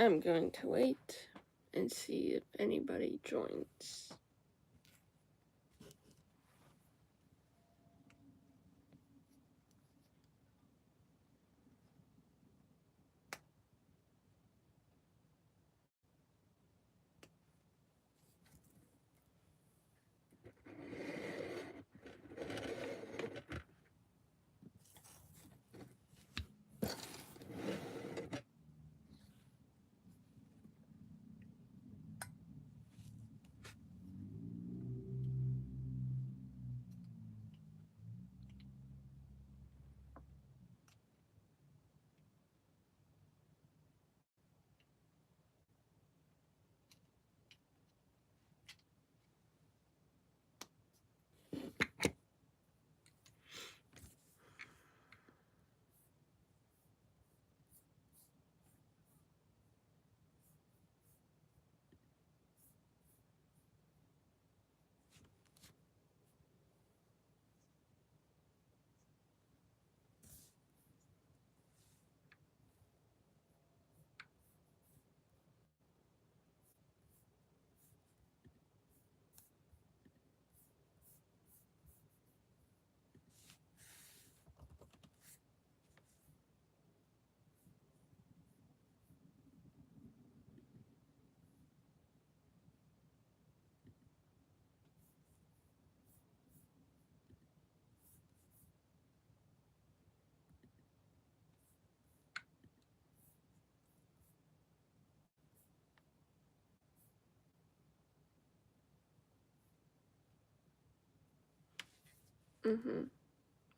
I'm going to wait and see if anybody joins.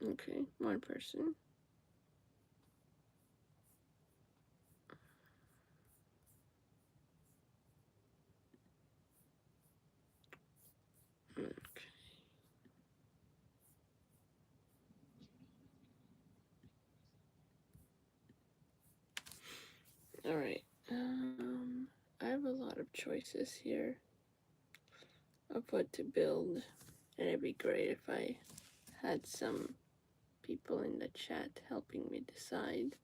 Okay, one person. Okay. All right. I have a lot of choices here of what to build, and it'd be great if I had some people in the chat helping me decide.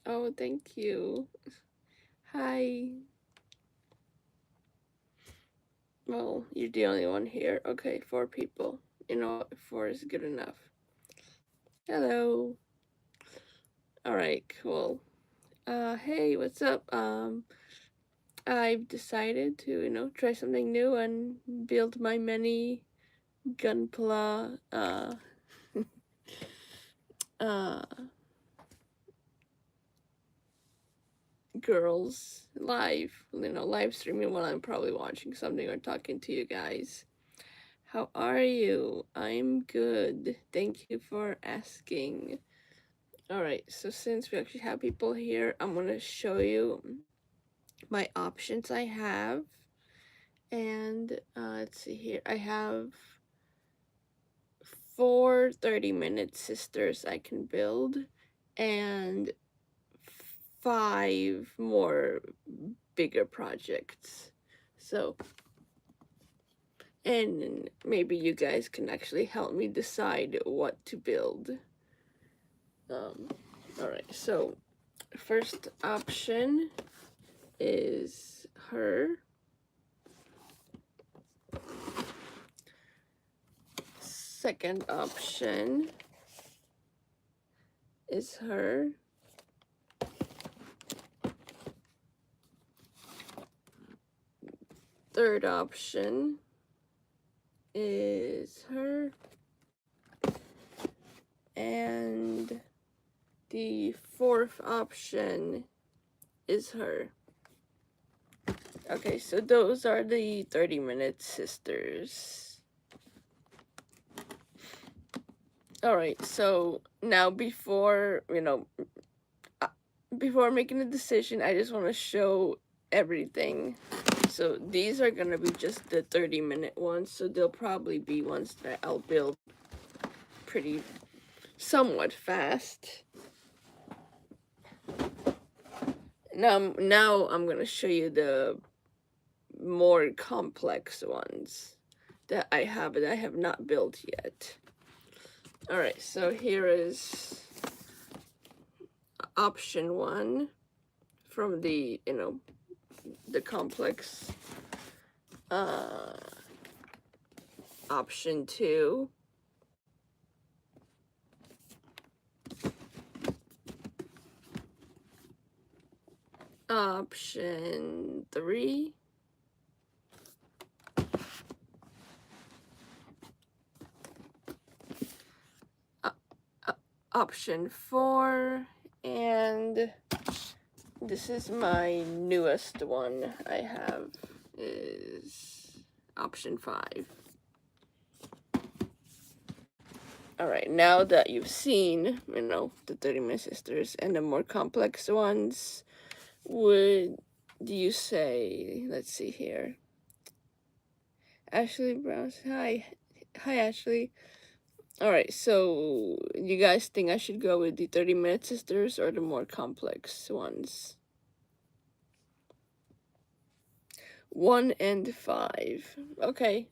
Oh, thank you. Hi. Well, you're the only one here. Okay, 4 people. You know what? 4 is good enough. Hello. Alright, cool. Hey, what's up? I've decided to, try something new and build my mini gunpla, girls live, live streaming while I'm probably watching something or talking to you guys. How are you? I'm good. Thank you for asking. Alright, so since we actually have people here, I'm gonna show you my options I have. And let's see here. I have 4 30-minute sisters I can build, and 5 more bigger projects. So, and maybe you guys can actually help me decide what to build. Alright, so first option is her. Second option is her. Third option is her. And the fourth option is her. Okay, so those are the 30-minute sisters. Alright, so now before making a decision, I just want to show everything. So these are gonna be just the 30-minute ones, so they'll probably be ones that I'll build pretty somewhat fast. Now I'm gonna show you the more complex ones. that I have not built yet. Alright, so here is option 1 from the, the complex. Option 2. Option 3. Option 4. And this is my newest one I have, is option 5. Alright, now that you've seen, the 30-minute sisters and the more complex ones, would you say, let's see here. Ashley Brown, hi. Hi, Ashley. Alright, so you guys think I should go with the 30-minute sisters or the more complex ones? 1 and 5. Okay.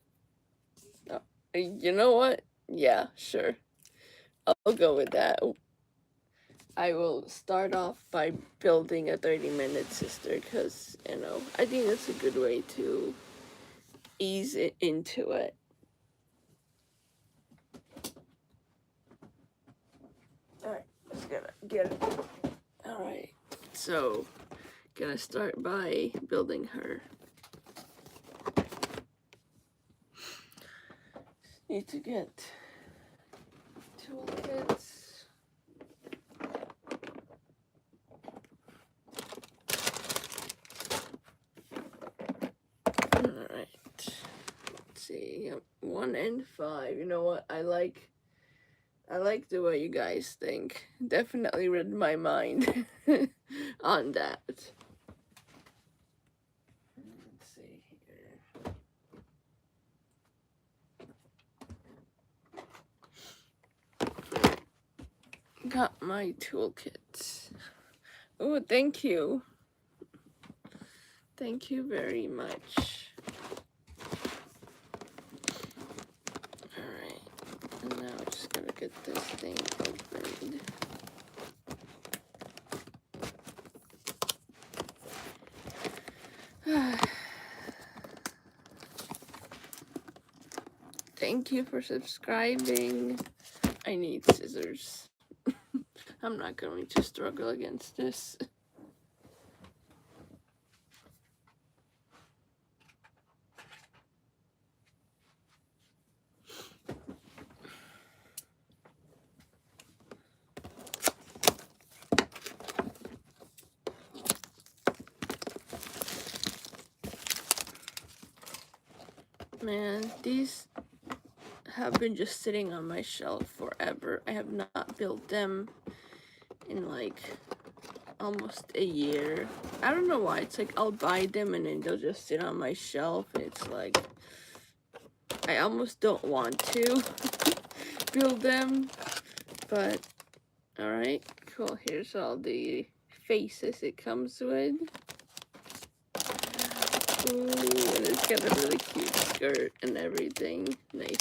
You know what? Yeah, sure. I'll go with that. I will start off by building a 30-minute sister because, I think that's a good way to ease it into it. Alright, let's get it. Alright, so gonna start by building her. Need to get toolkits. Alright, let's see. 1 and 5. You know what? I like the way you guys think. Definitely read my mind on that. Let's see here. Got my toolkit. Oh, thank you. Thank you very much. Alright, and now I'm just gonna get this thing opened. Thank you for subscribing. I need scissors. I'm not going to struggle against this. Man, these have been just sitting on my shelf forever. I have not built them in like almost a year. I don't know why. It's like I'll buy them and then they'll just sit on my shelf. It's like I almost don't want to build them, but alright, cool. Here's all the faces it comes with. Ooh, and it's got a really cute skirt and everything. Nice.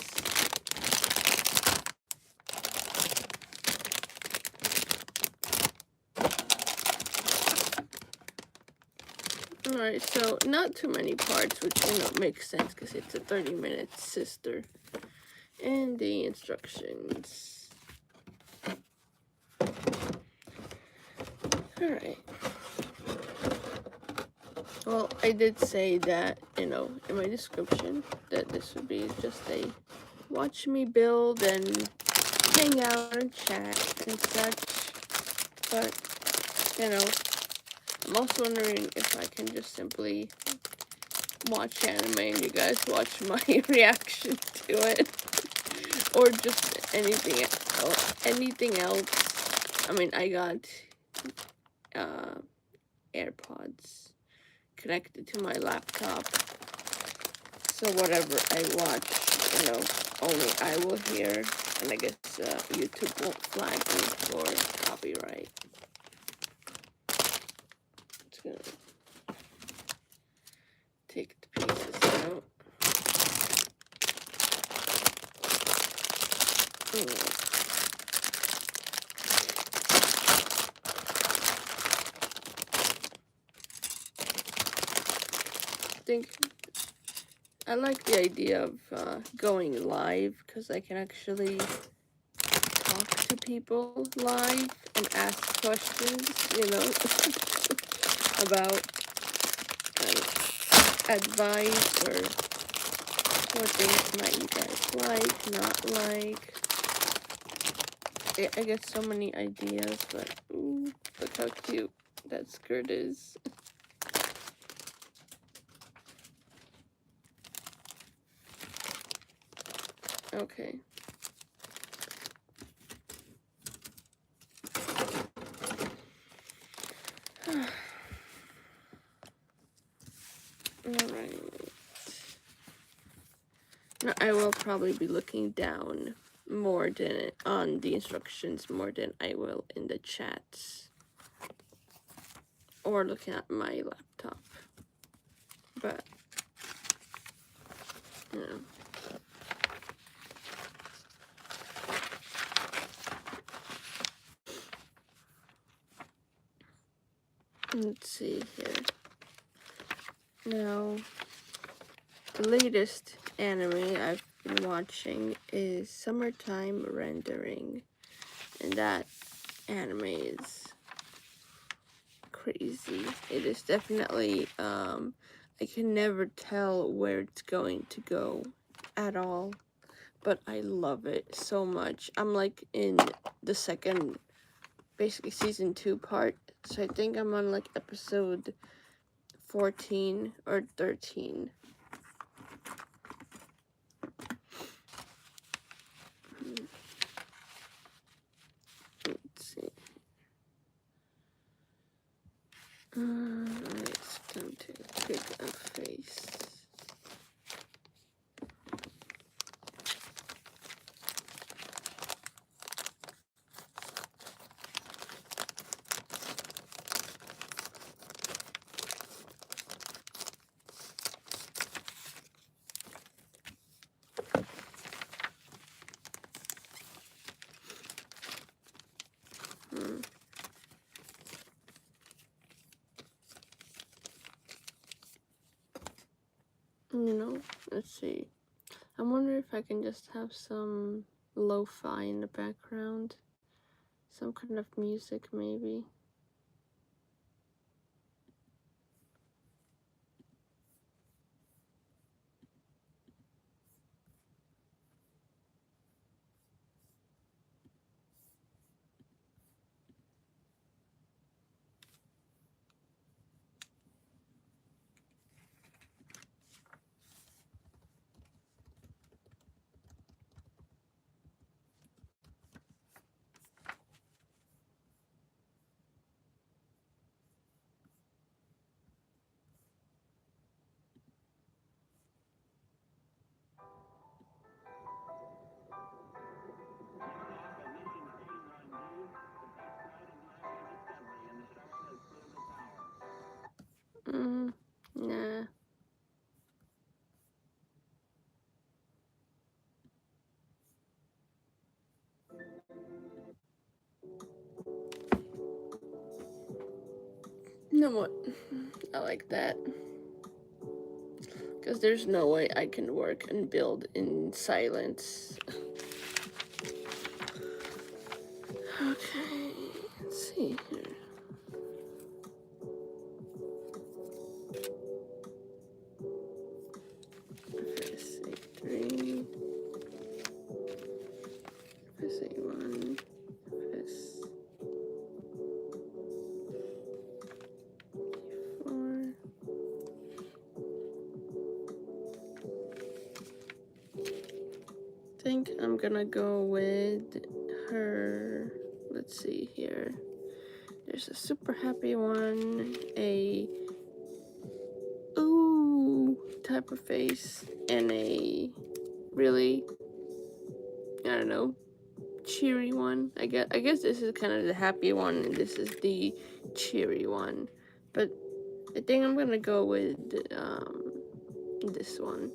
Alright, so not too many parts, which, makes sense because it's a 30-minute sister. And the instructions. Alright. Well, I did say that, in my description, that this would be just a watch me build and hang out and chat and such. But, I'm also wondering if I can just simply watch anime and you guys watch my reaction to it. Or just anything else. I mean, I got AirPods connected to my laptop, so whatever I watch, only I will hear, and I guess YouTube won't flag me for copyright. Just gonna take the pieces out. think I like the idea of going live because I can actually talk to people live and ask questions, about advice or what things might you guys like, not like. I get so many ideas, but ooh, look how cute that skirt is. Okay. Alright. Now, I will probably be looking down more than on the instructions more than I will in the chats or looking at my laptop. But, you know. Let's see here. Now, the latest anime I've been watching is Summertime Rendering. And that anime is crazy. It is definitely, I can never tell where it's going to go at all. But I love it so much. I'm like in the second, basically season 2 part. So I think I'm on like episode 14 or 13. Let's see. It's time to pick a face. Let's see. I wonder if I can just have some lo-fi in the background. Some kind of music, maybe. Nah. You know what? I like that. Because there's no way I can work and build in silence. Okay, let's see here. Let's see, 3. Let's see, 1. Let's 4. I think I'm gonna go with her. Let's see here. There's a super happy one, a ooh type of face, and a really, I don't know, cheery one. I guess this is kind of the happy one, and this is the cheery one. But I think I'm gonna go with this one.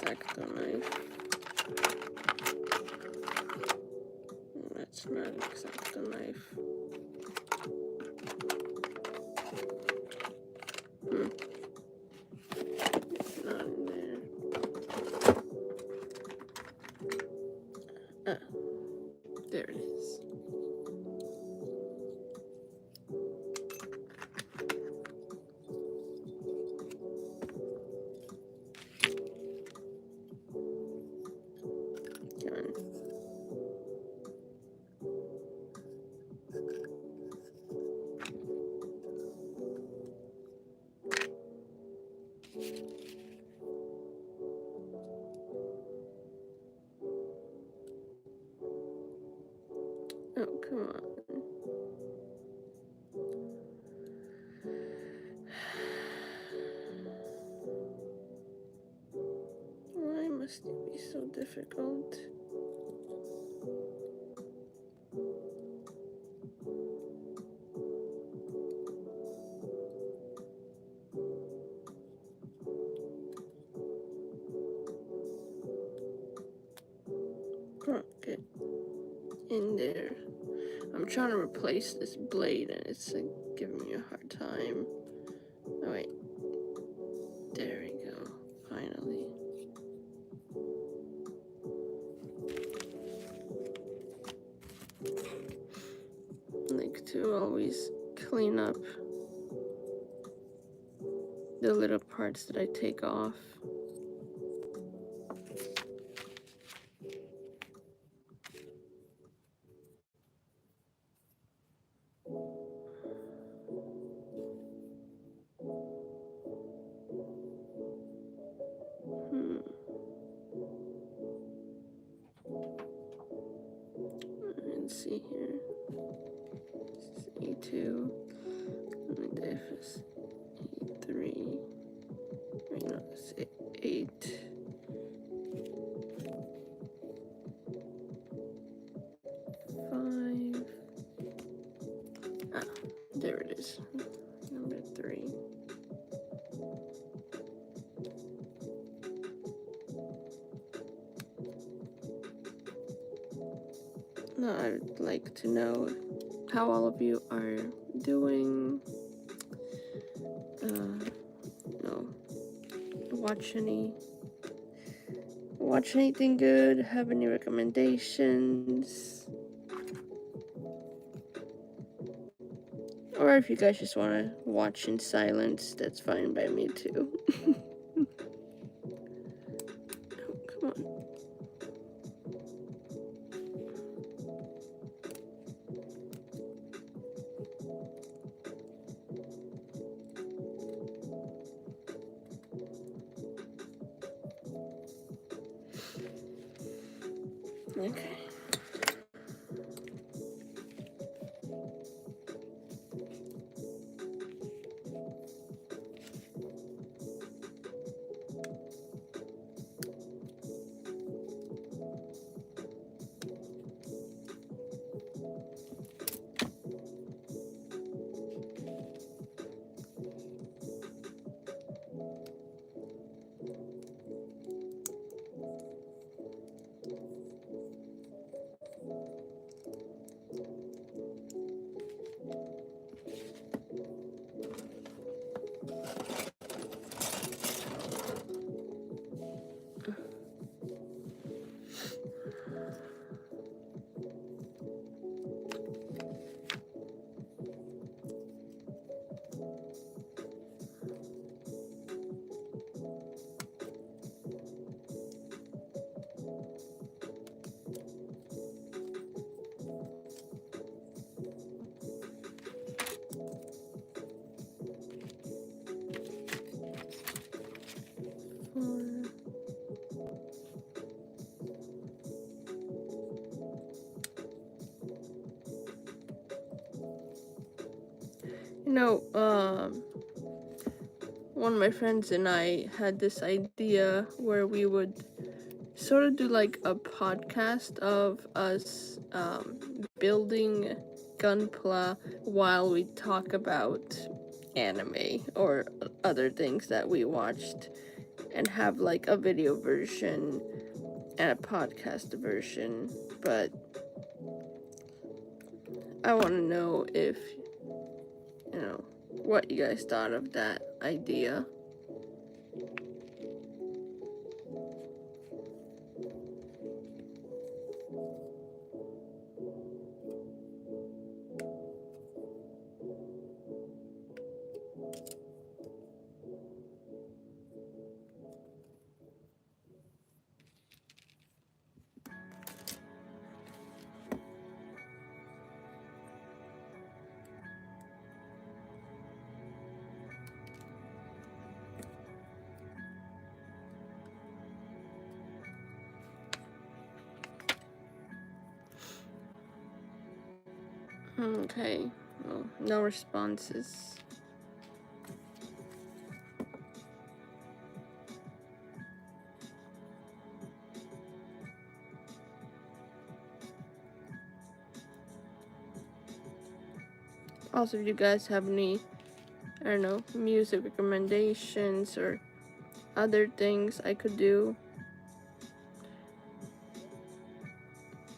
X-Acto knife. That's not an X-Acto knife. It's not in there. Ah, there it is. Come on. Oh, come on. Why must it be so difficult? Get in there. I'm trying to replace this blade and it's like giving me a hard time. Oh wait. There we go. Finally. I like to always clean up the little parts that I take off. Let's see here. This is A2. And if it's A3. Wait, no, it's 8. There it is. Number 3. Now I'd like to know how all of you are doing. No. Watch anything good? Have any recommendations? Or if you guys just want to watch in silence, that's fine by me too. Oh, come on. Okay. You know, one of my friends and I had this idea where we would sort of do like a podcast of us building gunpla while we talk about anime or other things that we watched and have like a video version and a podcast version, but I want to know if, what you guys thought of that idea. Okay, well, no responses. Also, if you guys have any, I don't know, music recommendations or other things I could do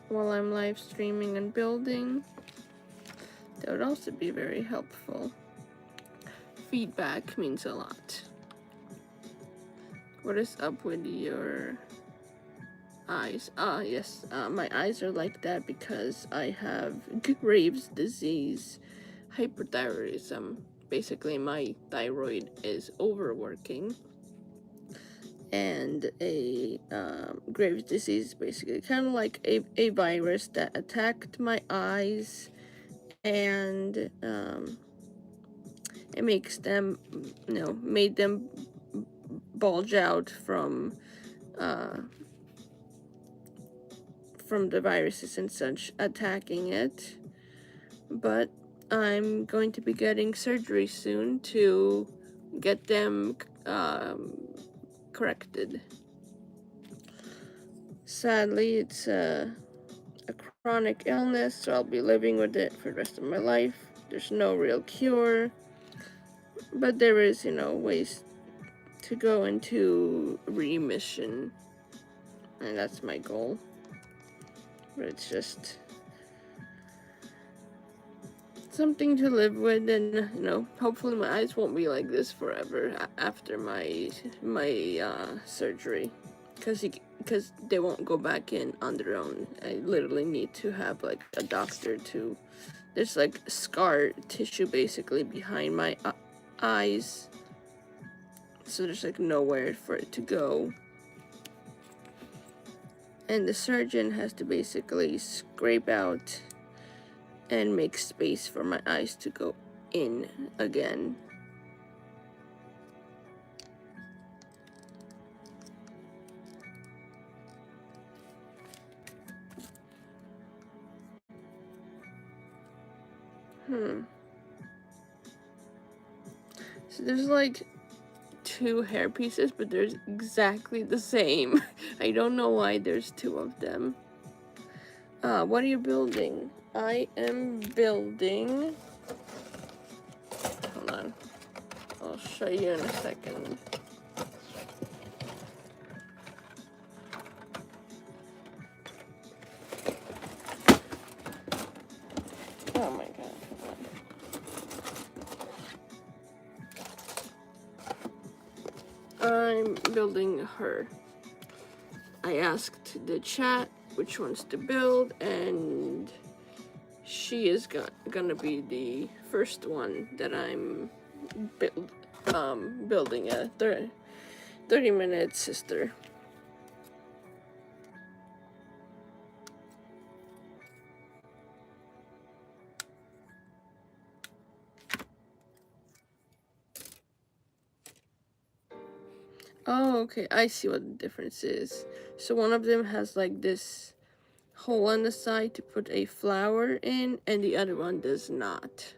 while I'm live streaming and building, that would also be very helpful. Feedback means a lot. What is up with your eyes? Yes, my eyes are like that because I have Graves' disease, hyperthyroidism. Basically, my thyroid is overworking, and a Graves' disease, basically kind of like a virus that attacked my eyes, and it makes them, made them bulge out from the viruses and such attacking it. But I'm going to be getting surgery soon to get them corrected. Sadly, it's a chronic illness, so I'll be living with it for the rest of my life. There's no real cure, but there is, ways to go into remission, and that's my goal. But it's just something to live with, and hopefully my eyes won't be like this forever after my surgery, because they won't go back in on their own. I literally need to have like a doctor to. There's like scar tissue basically behind my eyes, so there's like nowhere for it to go, and the surgeon has to basically scrape out and make space for my eyes to go in again. So there's like 2 hair pieces, but they're exactly the same. I don't know why there's 2 of them. What are you building? I am building... Hold on. I'll show you in a second. Oh my god. I'm building her. I asked the chat which ones to build, and she is gonna be the first one that I'm building a 30-minute sister. Oh, okay, I see what the difference is. So one of them has like this hole on the side to put a flower in, and the other one does not.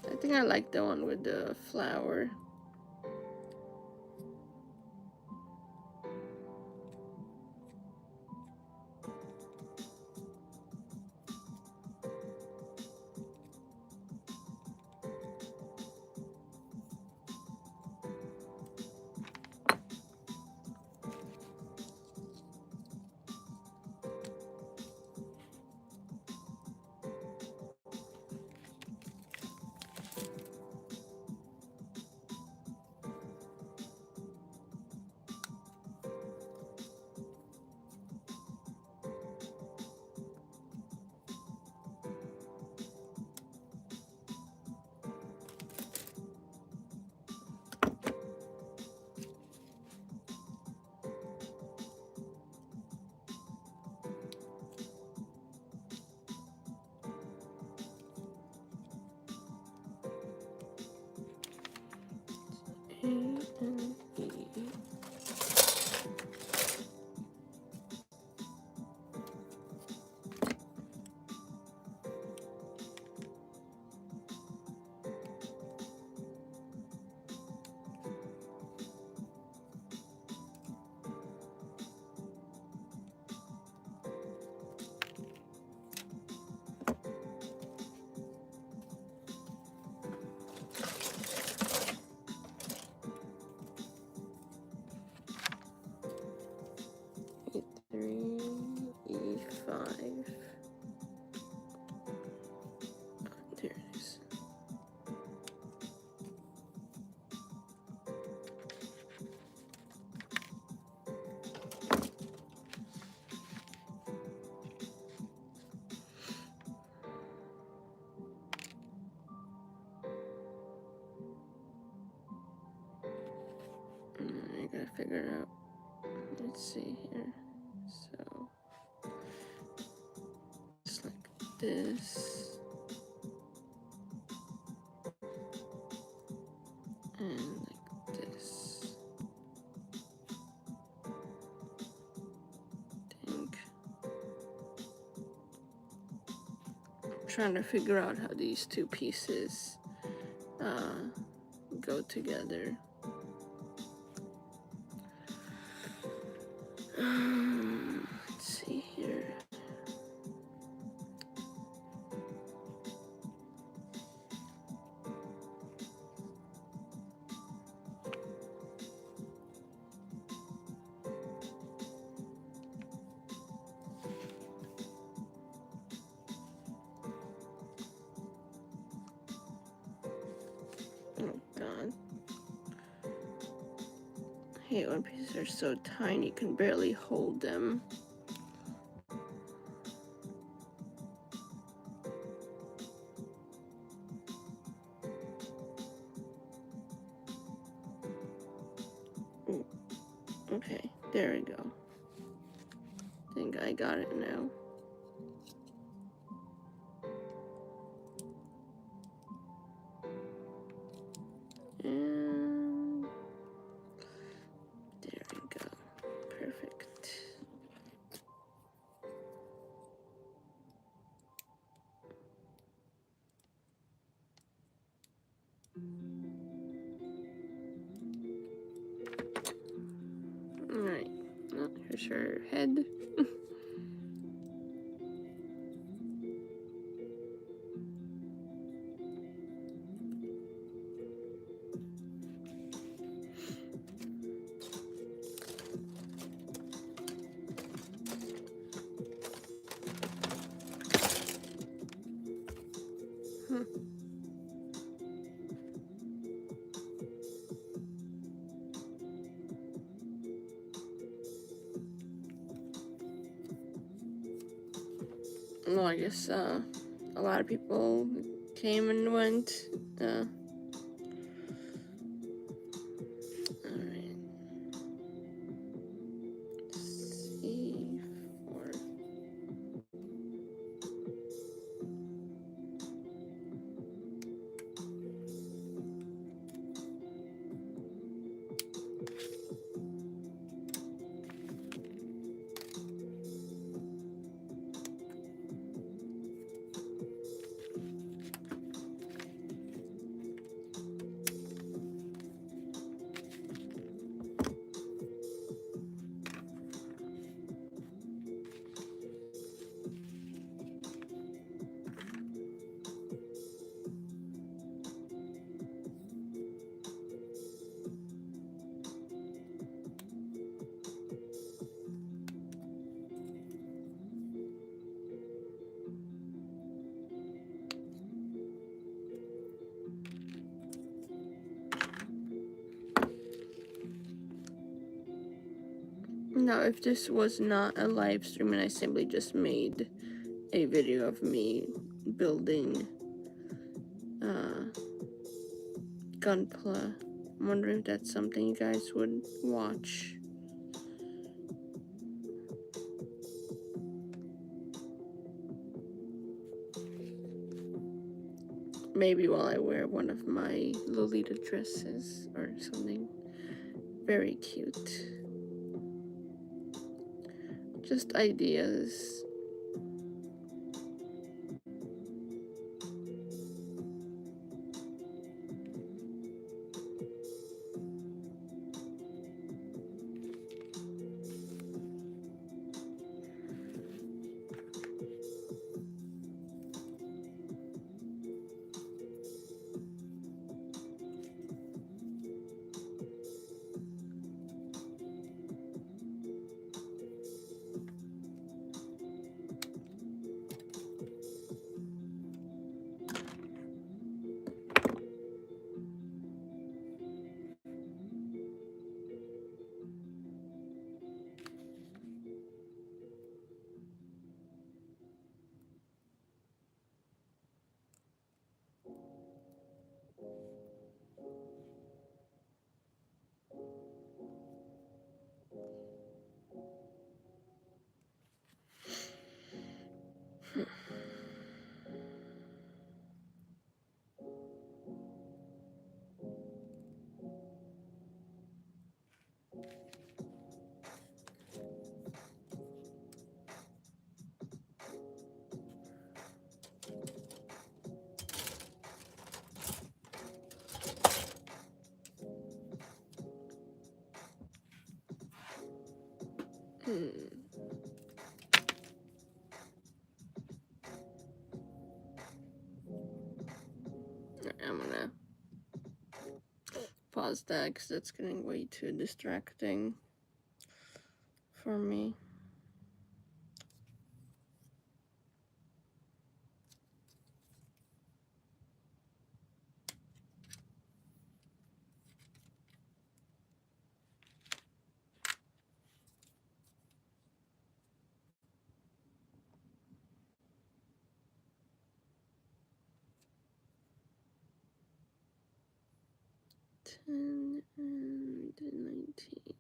I think I like the one with the flower. gotta figure it out. Let's see here. So it's like this. And like this. I think. I'm trying to figure out how these two pieces go together. Let's see here. Oh god. I hate when pieces are so tiny you can barely hold them. Ooh. Okay, there we go. I think I got it now. And there we go. Perfect. Alright. Oh, here's her head. Well, I guess a lot of people came and went. Alright. C4. Now, if this was not a live stream and I simply just made a video of me building gunpla, I'm wondering if that's something you guys would watch. Maybe while I wear one of my Lolita dresses or something very cute. Just ideas. I'm gonna pause that because that's getting way too distracting for me. And 19.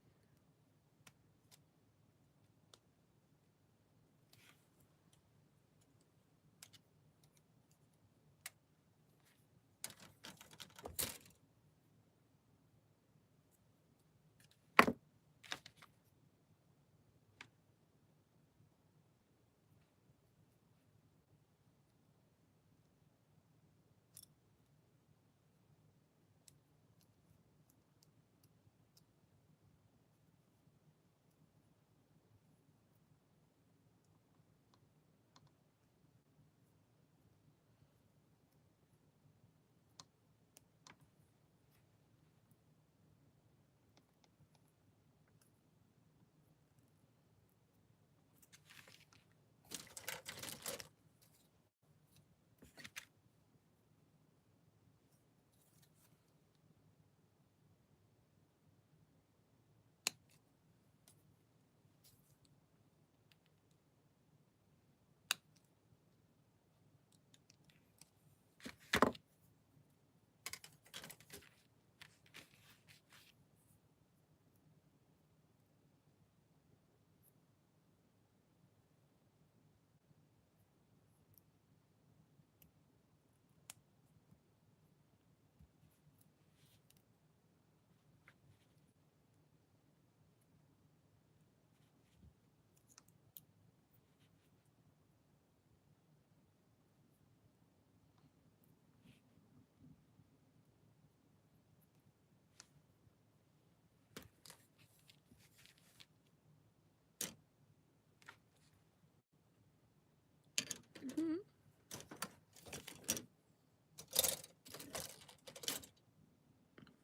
Mm-hmm.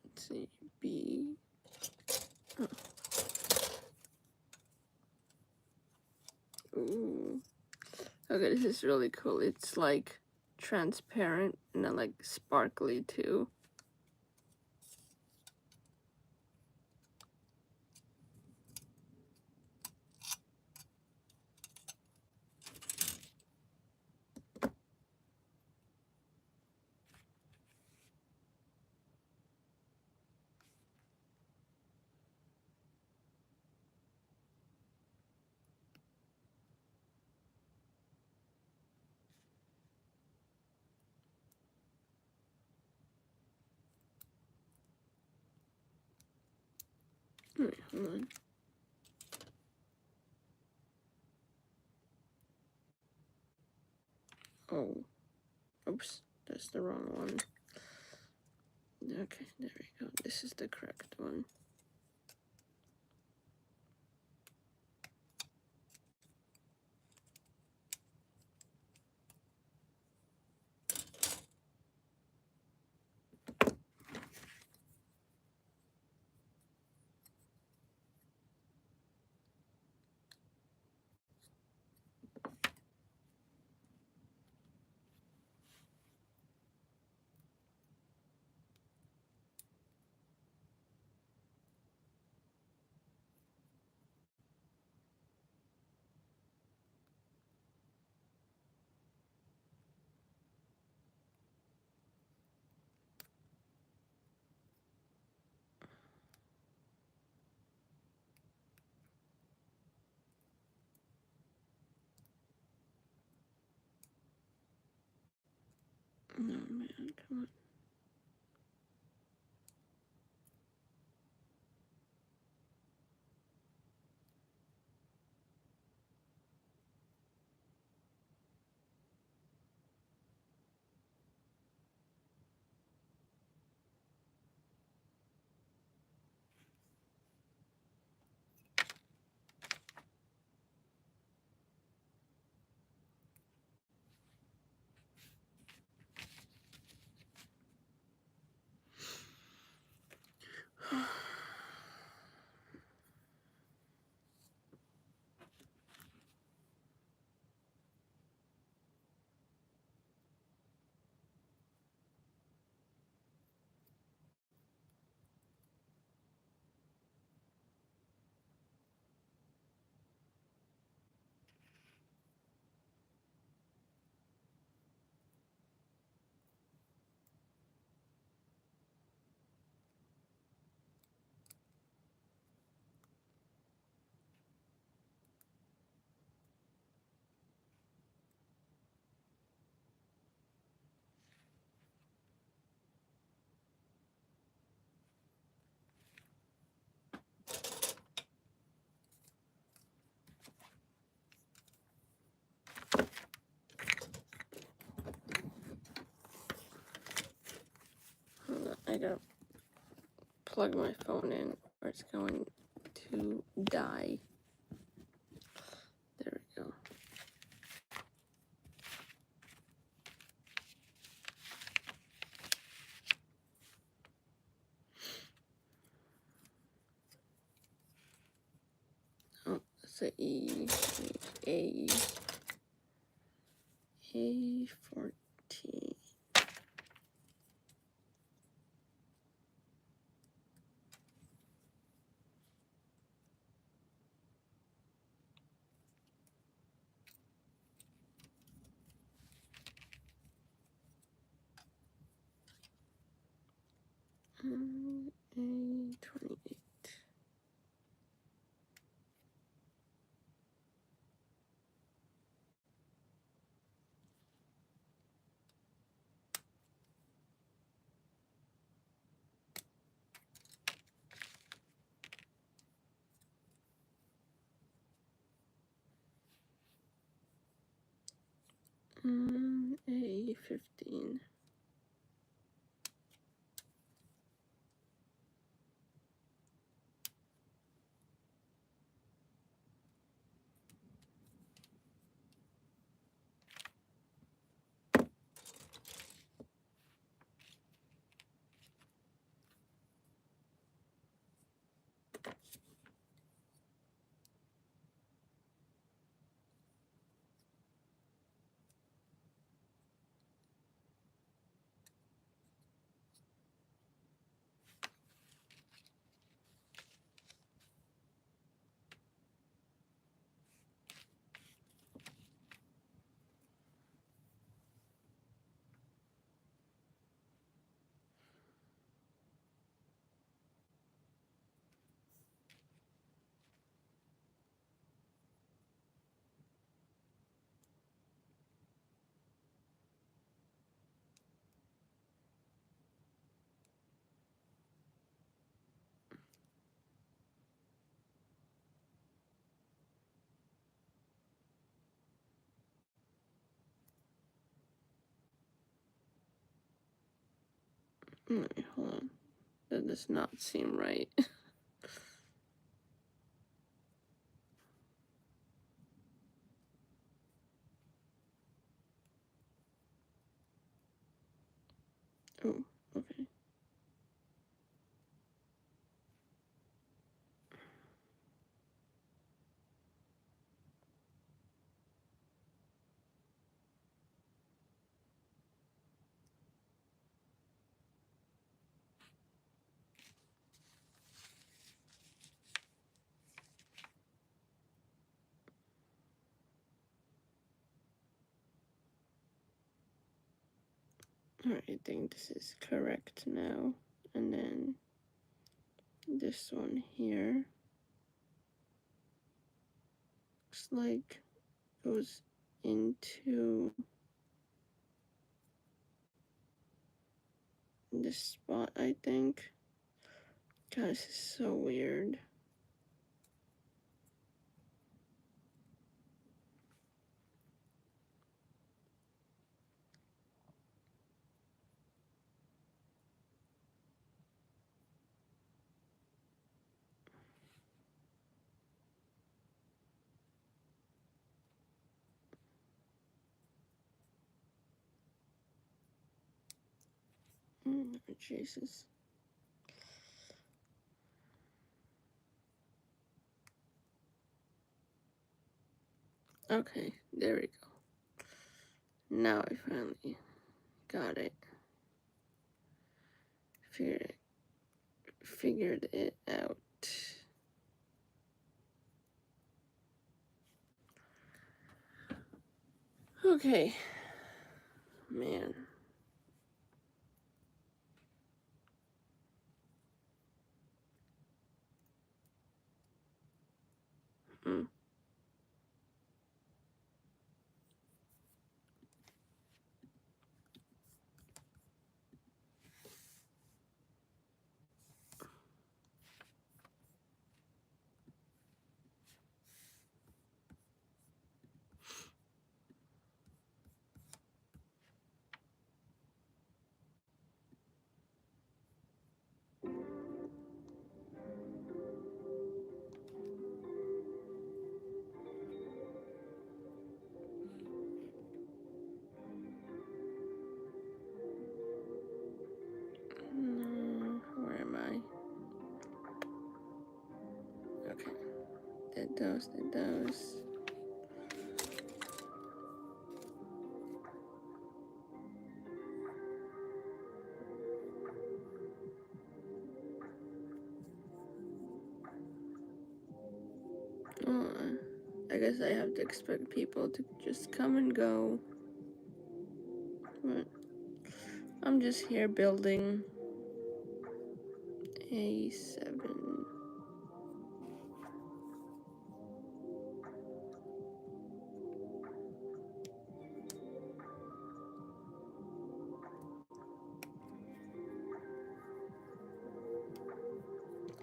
Let's see, B. Oh. Ooh. Okay, this is really cool. It's like transparent and then like sparkly too. Hold on. Oh, oops, that's the wrong one. Okay, there we go. This is the correct one. Oh man, come on. I gotta plug my phone in or it's going to die. There we go. Oh, that's a A14. A28. A15. Wait, hold on. That does not seem right. Oh, okay. Alright, I think this is correct now. And then this one here looks like goes into this spot, I think. God, this is so weird. Oh, Jesus. Okay, there we go. Now I finally got it. Figured it out. Okay. Man. Hmm. Did those. Oh, I guess I have to expect people to just come and go. But I'm just here building A7.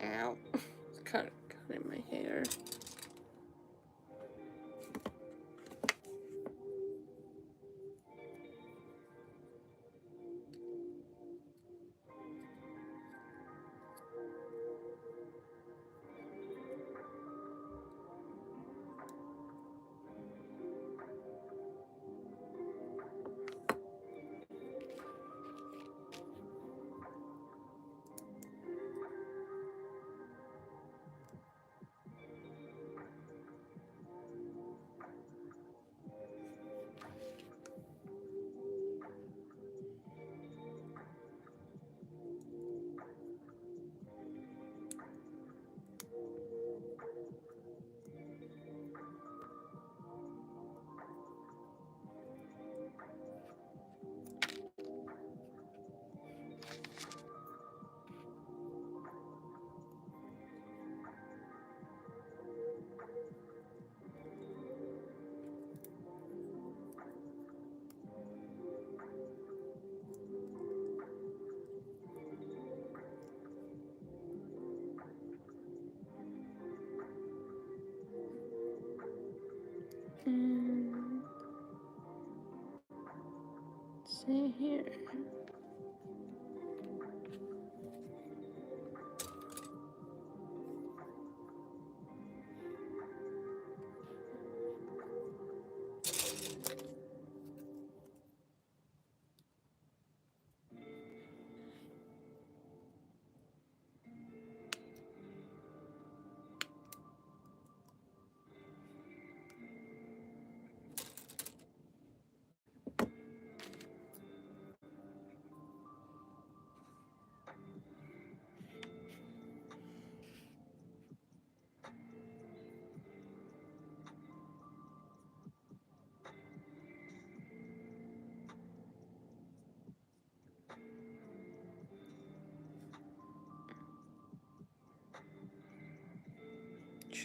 Ow. It's kind of in my hair. And see here.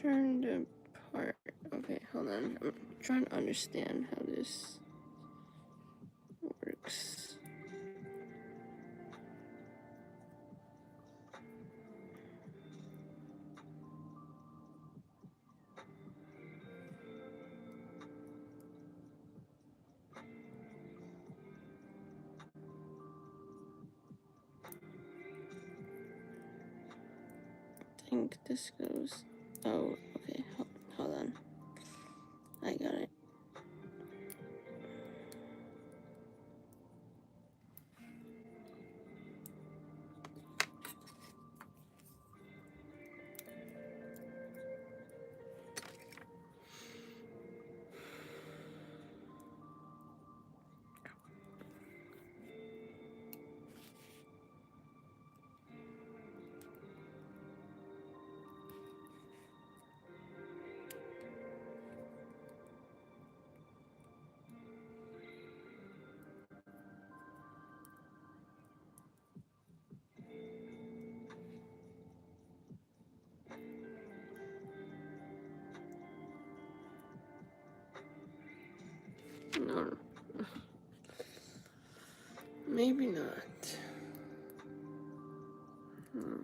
Trying to part. Okay, hold on. I'm trying to understand how this works. I think this goes. Oh, okay. Hold on. I got it. No, maybe not. Hmm.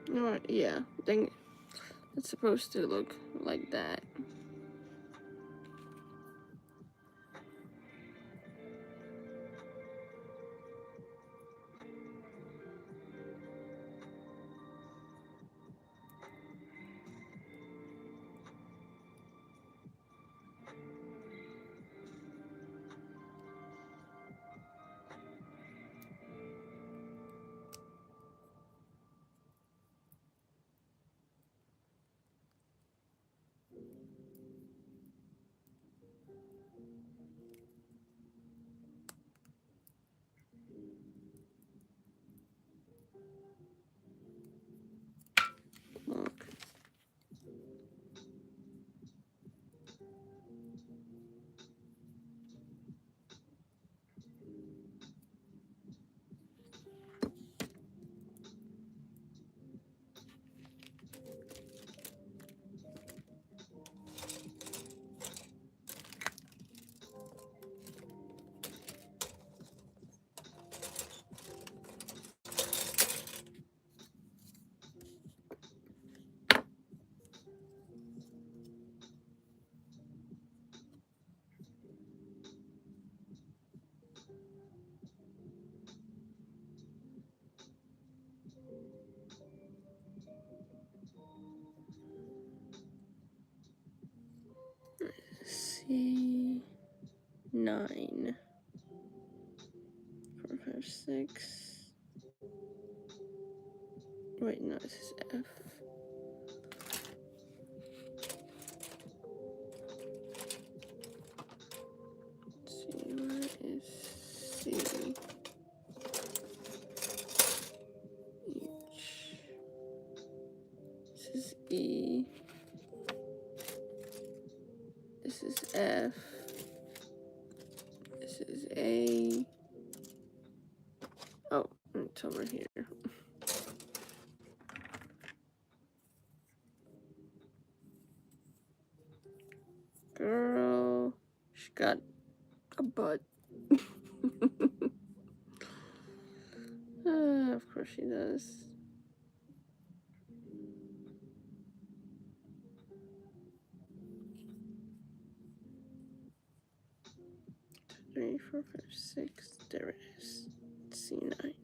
You know what? Yeah, I think it's supposed to look like that. C9. 4, 5, 6. Wait, no, this is F. Let's see, where is C? H. This is E. This is F. This is A. Oh, it's over here. Girl, she got a butt. Of course she does. 3, 4, 5, 6. There it is. C9.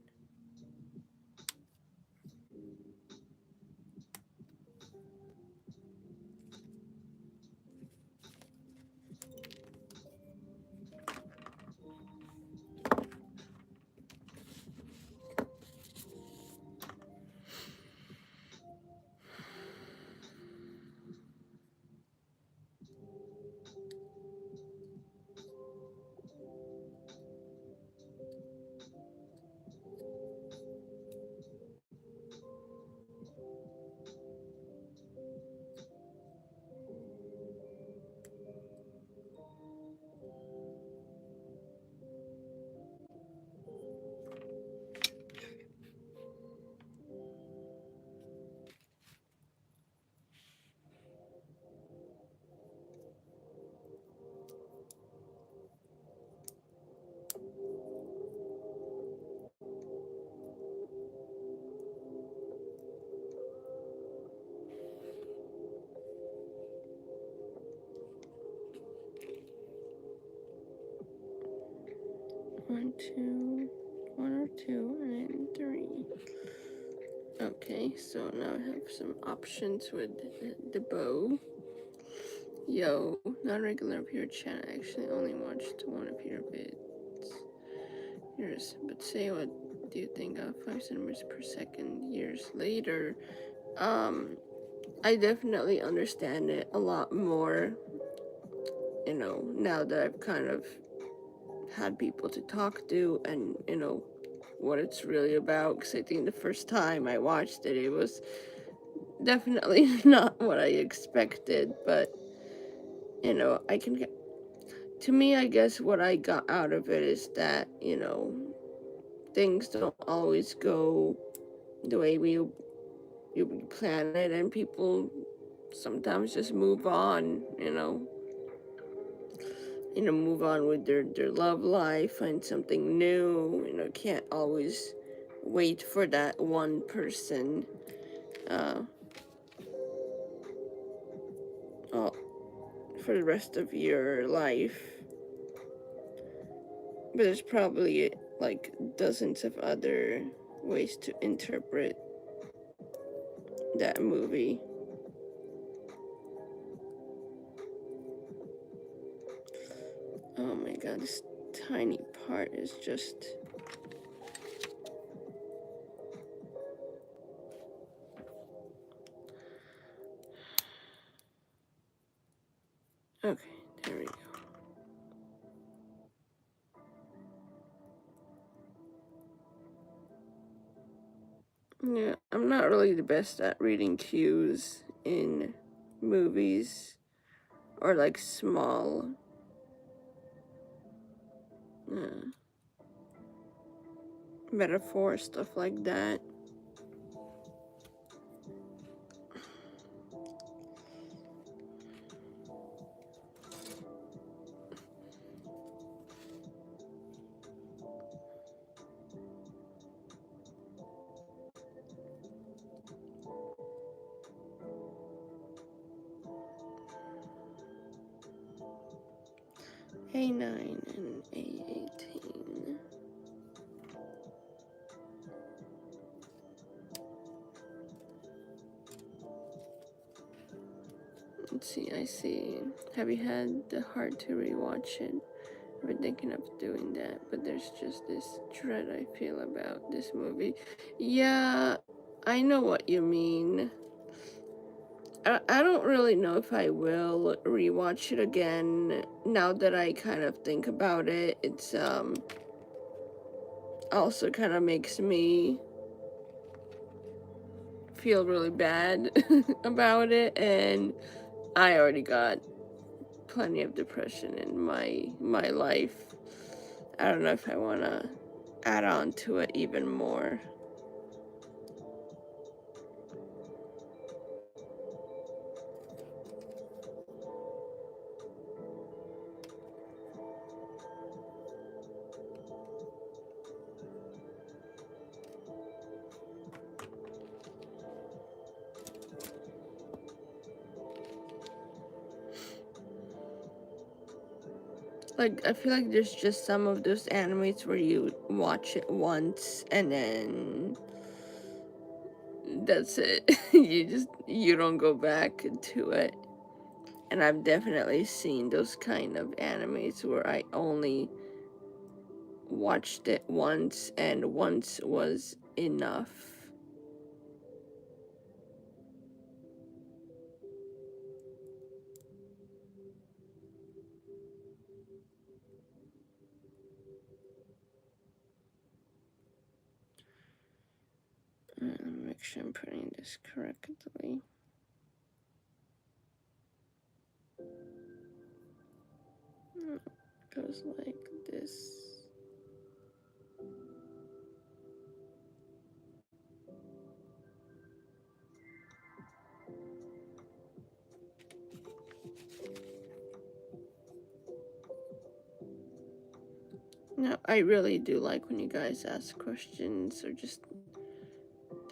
One, or two, and then 3. Okay, so now I have some options with the bow. Yo, not regular of your channel. I actually only watched one of your vids. Years, but say what do you think of 5 centimeters per second years later? I definitely understand it a lot more, now that I've kind of had people to talk to and, what it's really about. Because I think the first time I watched it, it was definitely not what I expected, but, I can get. To me, I guess what I got out of it is that, things don't always go the way you plan it, and people sometimes just move on, move on with their love life, find something new, can't always wait for that one person uh, for the rest of your life. But there's probably like dozens of other ways to interpret that movie. Oh my god, this tiny part is just... Okay, there we go. Yeah, I'm not really the best at reading cues in movies or like small metaphors, stuff like that. A9 and A18. Let's see, I see. Have you had the heart to rewatch it? I've been thinking of doing that, but there's just this dread I feel about this movie. Yeah, I know what you mean. I don't really know if I will rewatch it again now that I kind of think about it. It's also kind of makes me feel really bad about it, and I already got plenty of depression in my life. I don't know if I want to add on to it even more. Like, I feel like there's just some of those animes where you watch it once and then that's it. You don't go back to it. And I've definitely seen those kind of animes where I only watched it once and once was enough. Let me make sure I'm putting this correctly. It goes like this. No, I really do like when you guys ask questions or just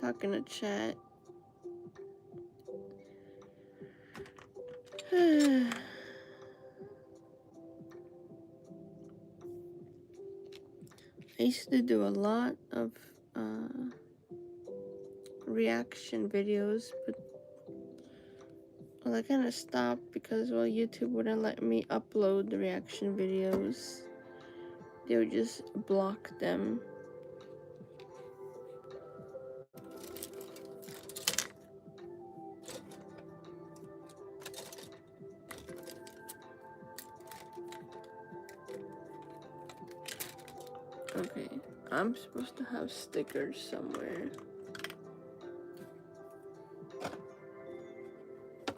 talk in a chat. I used to do a lot of reaction videos, but well, I kind of stopped because, well, YouTube wouldn't let me upload the reaction videos. They would just block them. Okay, I'm supposed to have stickers somewhere.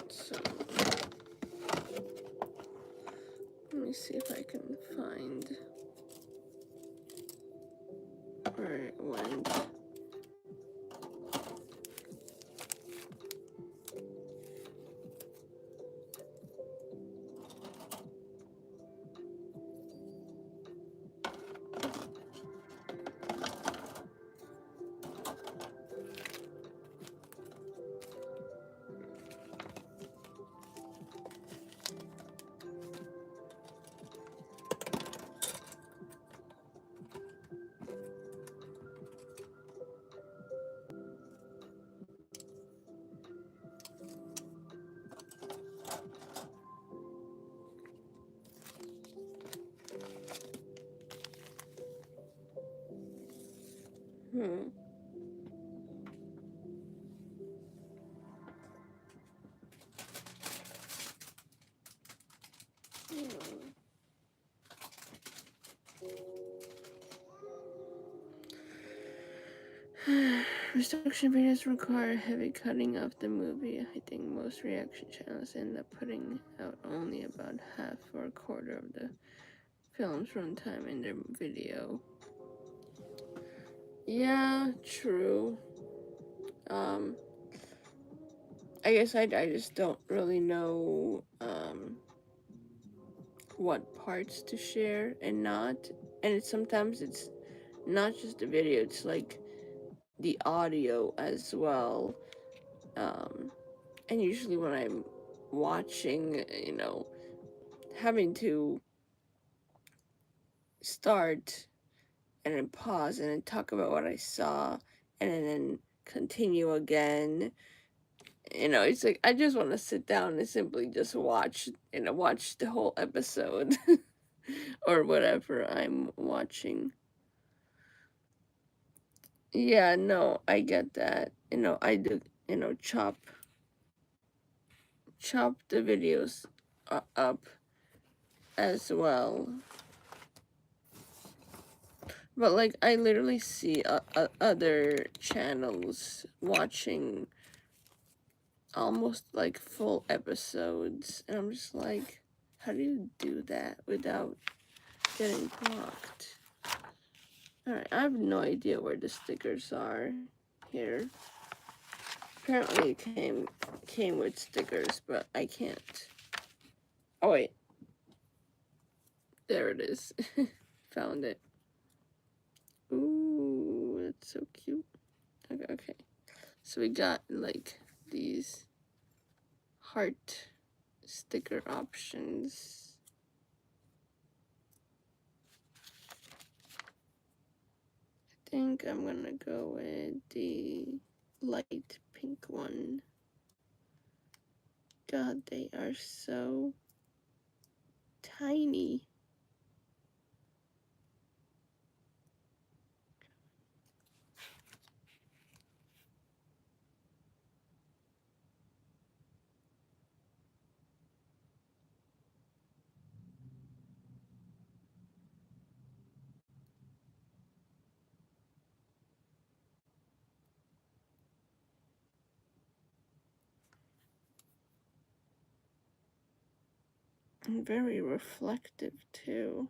So, let me see if I can find where it went. Hmm. Restriction videos require heavy cutting of the movie. I think most reaction channels end up putting out only about half or a quarter of the film's runtime in their video. Yeah, true. Um, I guess I just don't really know what parts to share and not. And sometimes it's not just the video, it's like the audio as well. Um, and usually when I'm watching, having to start and then pause and then talk about what I saw and then continue again. It's like I just want to sit down and simply just watch the whole episode. or whatever I'm watching. Yeah, no, I get that. I do, chop the videos up as well. But like, I literally see other channels watching almost like full episodes, and I'm just like, how do you do that without getting blocked? Alright, I have no idea where the stickers are here. Apparently it came with stickers, but I can't. Oh wait, there it is. Found it. Ooh, that's so cute. Okay. So we got like these heart sticker options. I think I'm gonna go with the light pink one. God, they are so tiny. And very reflective too.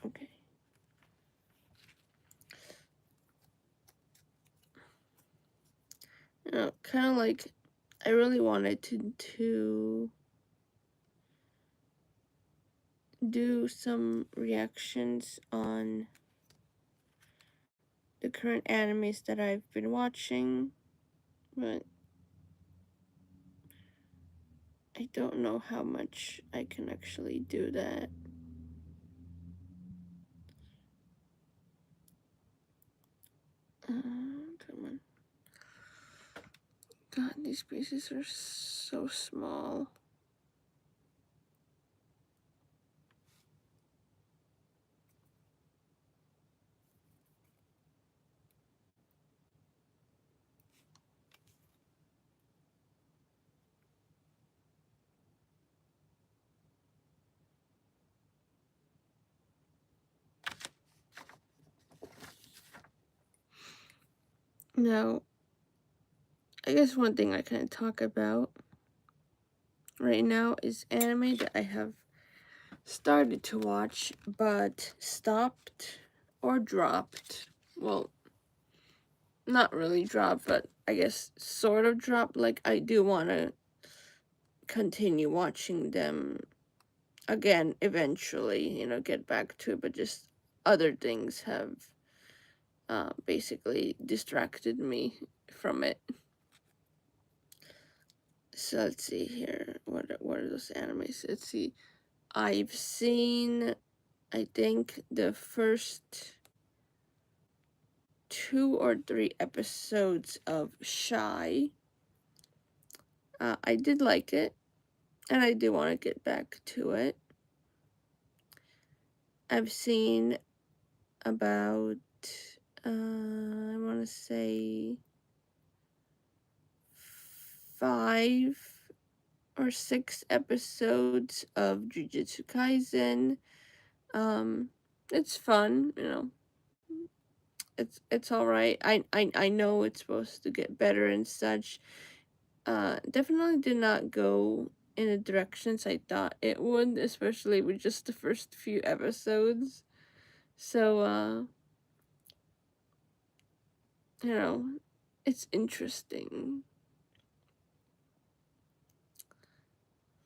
Okay. Kind of like, I really wanted to do some reactions on the current animes that I've been watching, but I don't know how much I can actually do that. Come on. God, these pieces are so small. Now, I guess one thing I can talk about right now is anime that I have started to watch but stopped or dropped. Well, not really dropped, but I guess sort of dropped. Like, I do want to continue watching them again eventually, get back to it, but just other things have basically distracted me from it. So let's see here. What are those animes? Let's see. I've seen, I think, the first 2 or 3 episodes of Shy. I did like it, and I do want to get back to it. I've seen about, I want to say 5 or 6 episodes of Jujutsu Kaisen. It's fun, it's all right. I know it's supposed to get better and such. Definitely did not go in the directions I thought it would, especially with just the first few episodes. So, you know, it's interesting.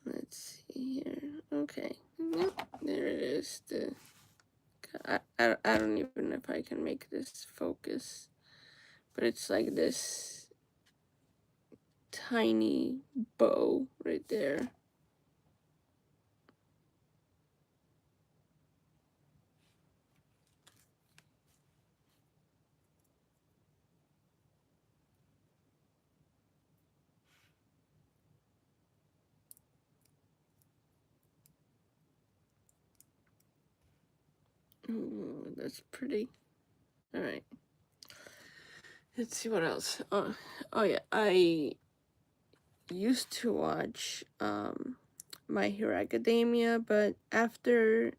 Let's see here. Okay. Yep, there it is. I don't even know if I can make this focus. But it's like this tiny bow right there. Ooh, that's pretty. All right. Let's see what else. Oh yeah, I used to watch My Hero Academia, but after,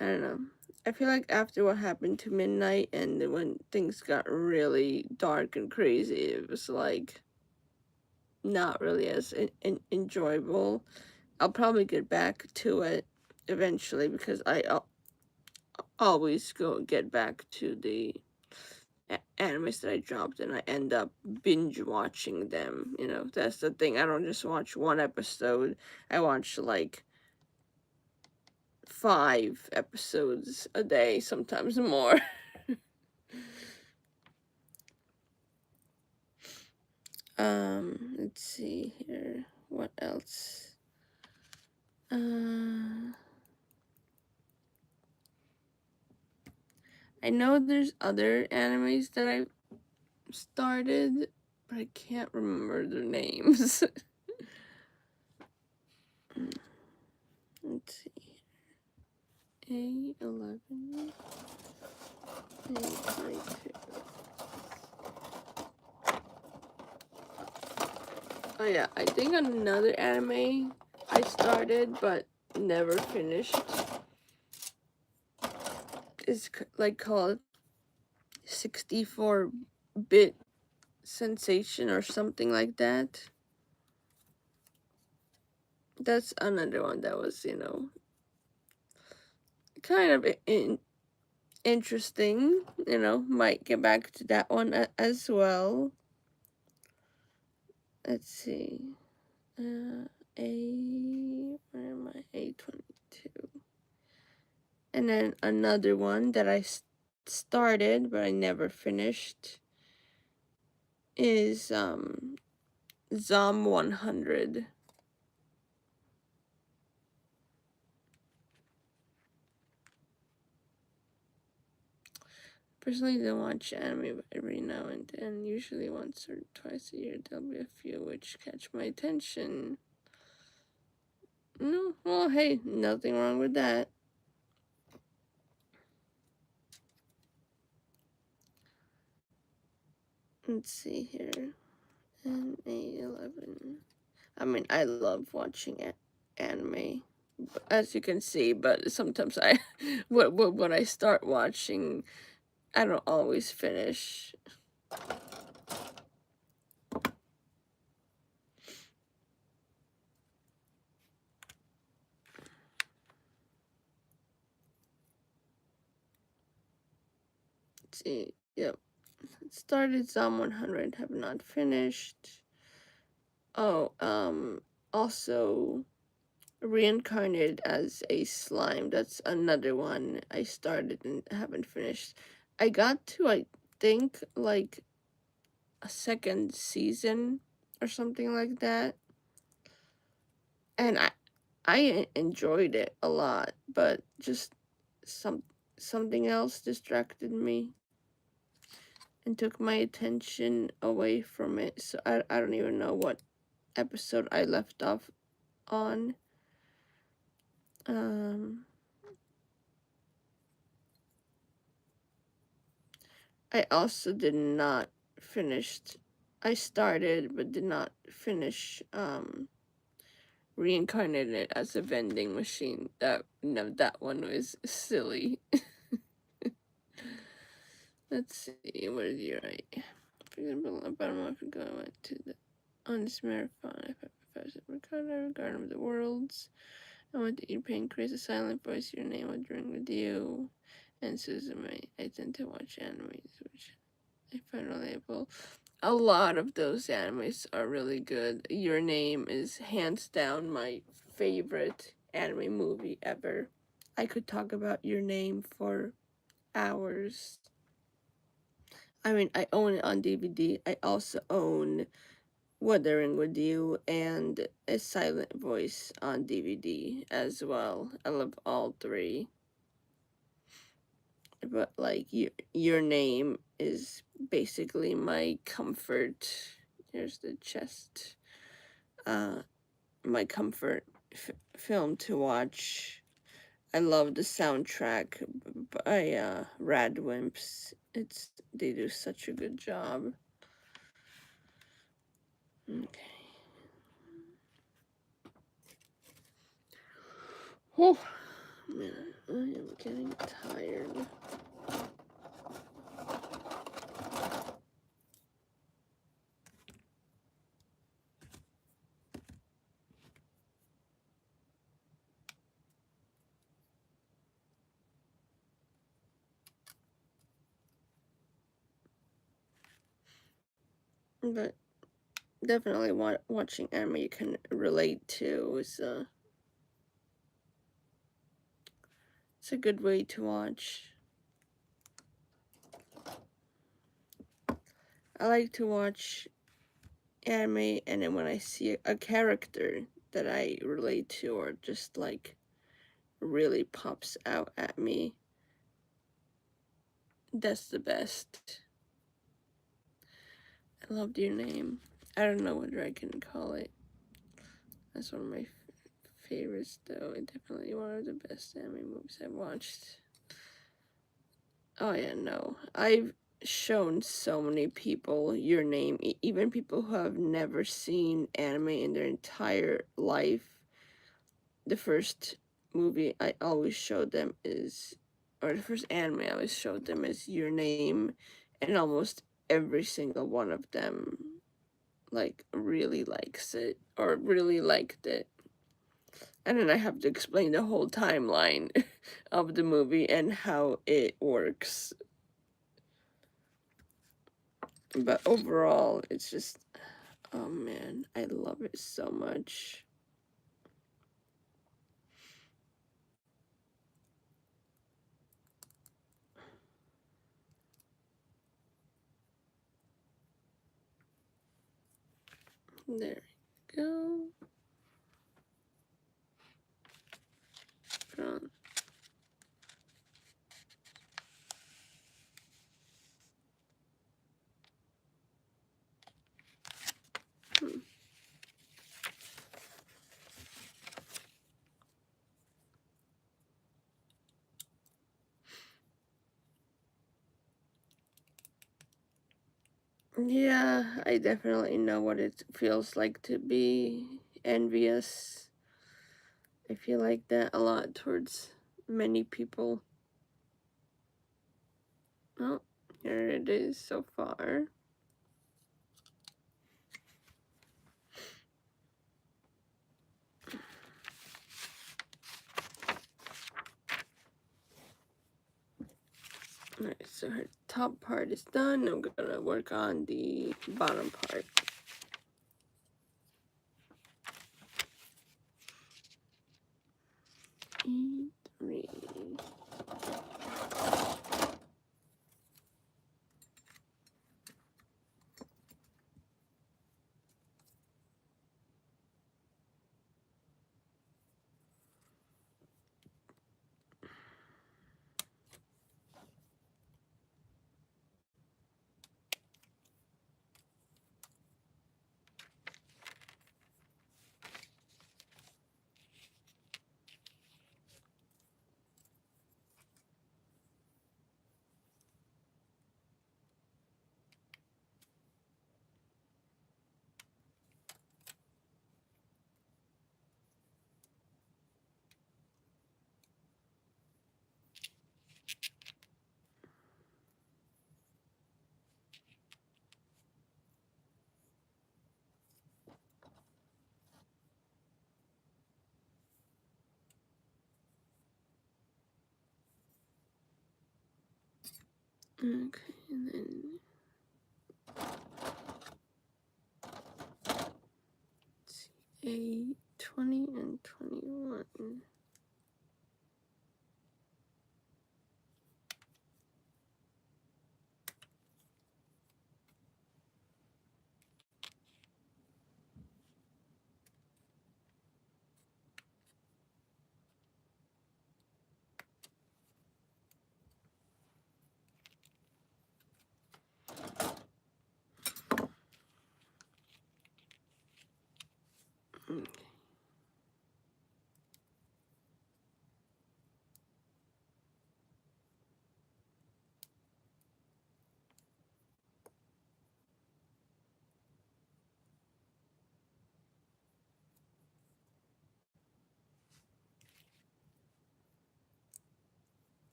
I don't know. I feel like after what happened to Midnight and when things got really dark and crazy, it was like not really as enjoyable. I'll probably get back to it eventually because I'll always go get back to the animes that I dropped and I end up binge watching them. You know, that's the thing. I don't just watch one episode. I watch like 5 episodes a day, sometimes more. Let's see here. What else? I know there's other animes that I started, but I can't remember their names. Let's see. A11. A22. Oh yeah, I think another anime I started but never finished is like called 64-bit sensation or something like that. That's another one that was, kind of interesting. Might get back to that one as well. Let's see. Where am I? A22. And then another one that I started but I never finished is Zom 100. Personally, don't watch anime every now and then. Usually once or twice a year, there'll be a few which catch my attention. No, well, hey, nothing wrong with that. Let's see here. And A11. I mean, I love watching anime, as you can see, but sometimes when I start watching, I don't always finish. Let's see, yep. Started Zom 100, have not finished. Oh, also reincarnated as a slime. That's another one I started and haven't finished. I got to, I think, like a second season or something like that. And I enjoyed it a lot, but just something else distracted me and took my attention away from it. So I don't even know what episode I left off on. I also did not finish. I started but did not finish reincarnated as a vending machine. That one was silly. Let's see, what did you write? For example, about a month ago I went to on this marathon. I met Professor Ricardo, Garden of the Worlds. I went to eat pancreas, a silent voice, your name while during with you. And Suzume. I tend to watch animes, which I find relatable. A lot of those animes are really good. Your Name is hands down my favorite anime movie ever. I could talk about Your Name for hours. I mean, I own it on DVD. I also own Wuthering With You and A Silent Voice on DVD as well. I love all three. But like your Name is basically my comfort. Here's the chest. My comfort film to watch I love the soundtrack by Radwimps. They do such a good job. Okay. Oh man, I am getting tired. But definitely watching anime you can relate to is it's a good way to watch. I like to watch anime, and then when I see a character that I relate to or just like really pops out at me, that's the best. I loved your name. I don't know what I can call it. That's one of my favorites, though. It's definitely one of the best anime movies I've watched. Oh yeah, no. I've shown so many people your name, even people who have never seen anime in their entire life. The first movie I always showed them is, or the first anime I always showed them is Your Name, and almost every single one of them like really likes it or really liked it. And then I have to explain the whole timeline of the movie and how it works. But overall, it's just, oh man, I love it so much. There we go. Put on. Hmm. Yeah, I definitely know what it feels like to be envious. I feel like that a lot towards many people. Oh, here it is so far. Alright, so her top part is done. I'm gonna work on the bottom part. E3. Okay, and then let's see, A20 and 21. Okay.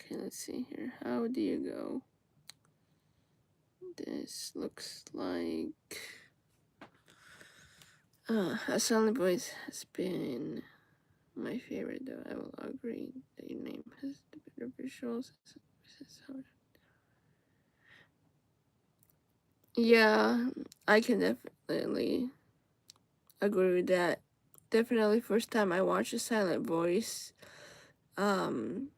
Okay, let's see here. How do you go? This looks like A Silent Voice has been my favorite, though I will agree that your name has the better visuals. Yeah, I can definitely agree with that. Definitely first time I watched A Silent Voice, um,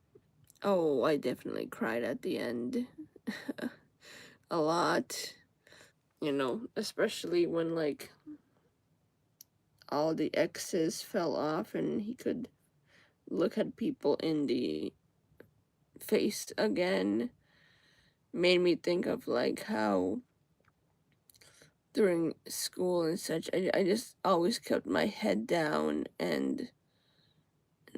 oh, I definitely cried at the end. A lot. You know, especially when, like, all the X's fell off and he could look at people in the face again. Made me think of, like, how during school and such, I just always kept my head down, and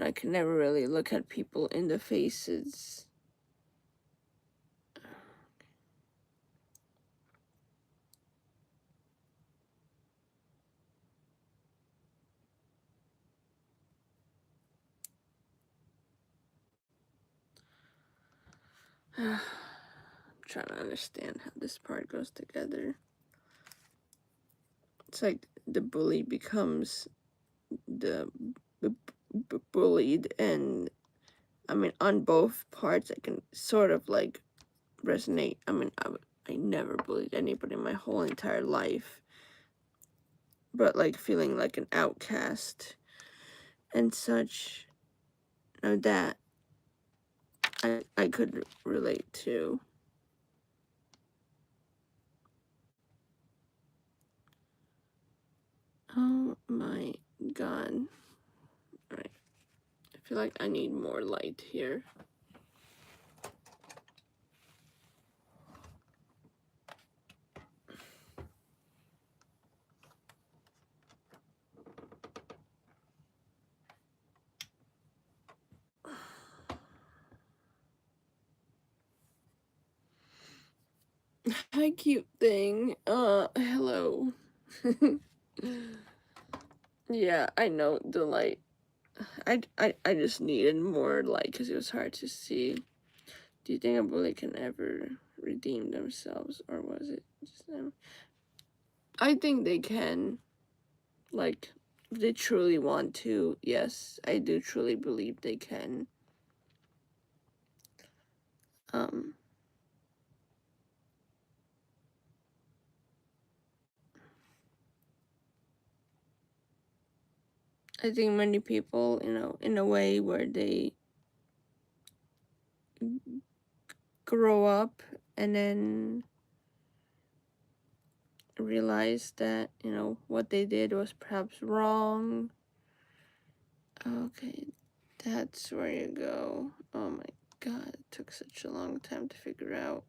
I could never really look at people in the faces. I'm trying to understand how this part goes together. It's like the bully becomes the bullied, and I mean, on both parts, I can sort of like resonate. I mean, I never bullied anybody my whole entire life, but like feeling like an outcast and such, you know, that I could relate to. Oh my god. Alright. I feel like I need more light here. Hi, cute thing. Hello. Yeah, I know the light. I just needed more light because it was hard to see. Do you think a bully can ever redeem themselves, or was it just them? I think they can. Like, if they truly want to, yes, I do truly believe they can. Um, I think many people, you know, in a way where they grow up and then realize that, you know, what they did was perhaps wrong. Okay, that's where you go. Oh my god, it took such a long time to figure out.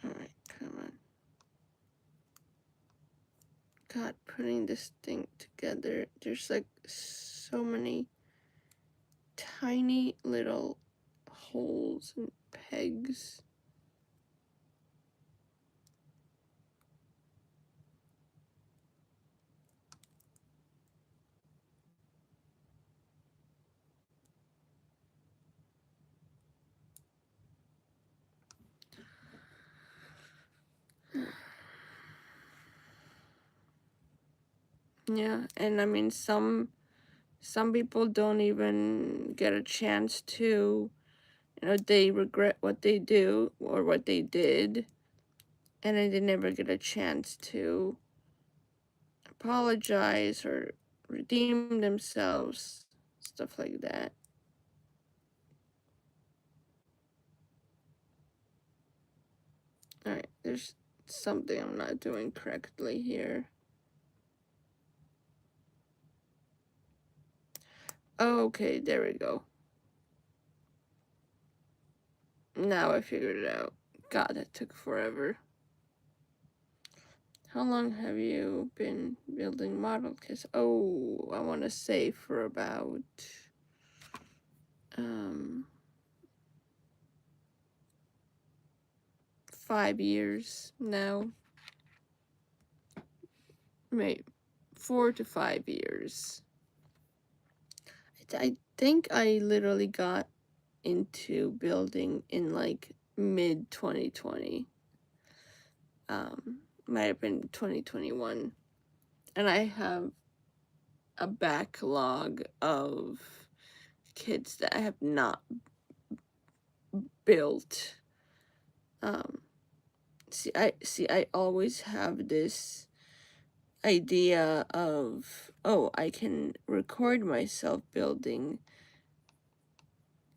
Alright, come on. God, putting this thing together, there's like so many tiny little holes and pegs. Yeah, and I mean, some people don't even get a chance to, you know, they regret what they do or what they did, and then they never get a chance to apologize or redeem themselves, stuff like that. Alright, there's something I'm not doing correctly here. Okay, there we go. Now I figured it out. God, that took forever. How long have you been building model kits? Oh, I want to say for about 5 years now. Maybe 4 to 5 years. I think I literally got into building in like mid 2020. Might have been 2021. And I have a backlog of kits that I have not built. Um, I always have this idea of, oh, I can record myself building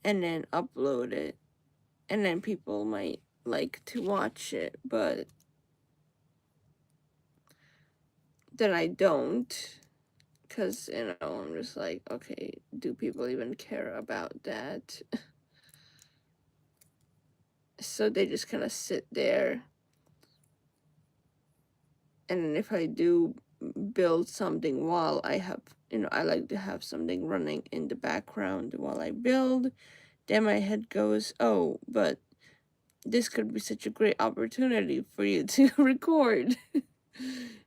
and then upload it, and then people might like to watch it, but then I don't, because, I'm just like, okay, do people even care about that? So they just kind of sit there, and then if I do build something while I have, I like to have something running in the background while I build, then my head goes, oh, but this could be such a great opportunity for you to record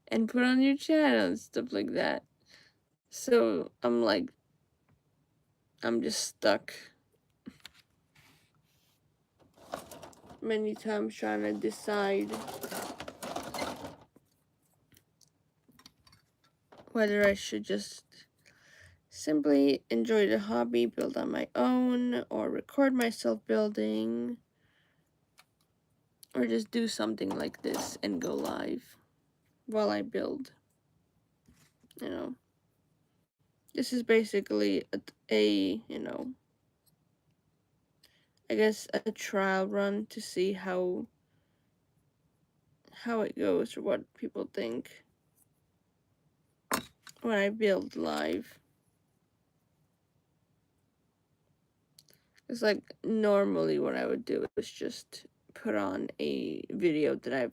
and put on your channel and stuff like that. So I'm like, I'm just stuck many times trying to decide whether I should just simply enjoy the hobby, build on my own, or record myself building, or just do something like this and go live while I build. This is basically I guess a trial run to see how it goes or what people think when I build live. It's like normally what I would do is just put on a video that I've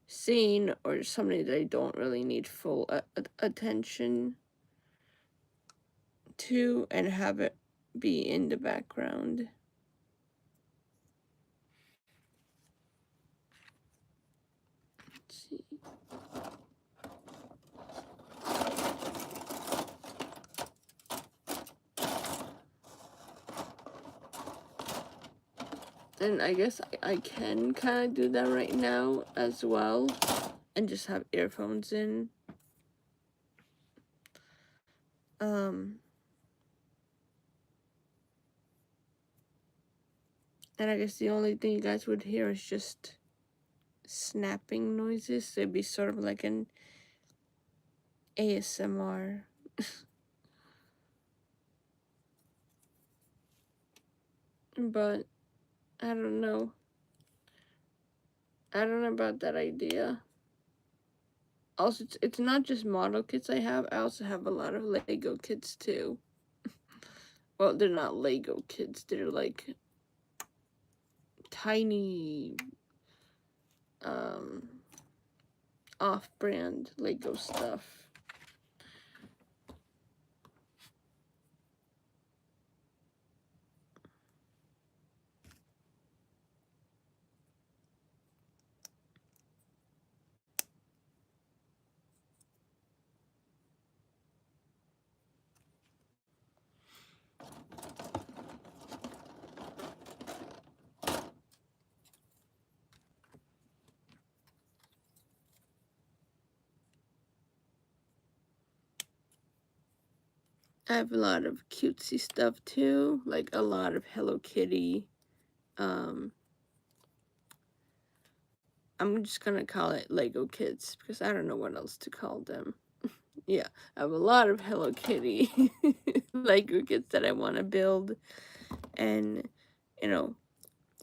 seen or something that I don't really need full attention to and have it be in the background. Let's see. And I guess I can kind of do that right now as well and just have earphones in. And I guess the only thing you guys would hear is just snapping noises. So it'd be sort of like an ASMR. But I don't know. I don't know about that idea. Also, it's not just model kits I have. I also have a lot of Lego kits too. Well, they're not Lego kits. They're like tiny, off-brand Lego stuff. I have a lot of cutesy stuff too, like a lot of Hello Kitty. I'm just gonna call it Lego kits because I don't know what else to call them. Yeah, I have a lot of Hello Kitty Lego kits that I want to build, and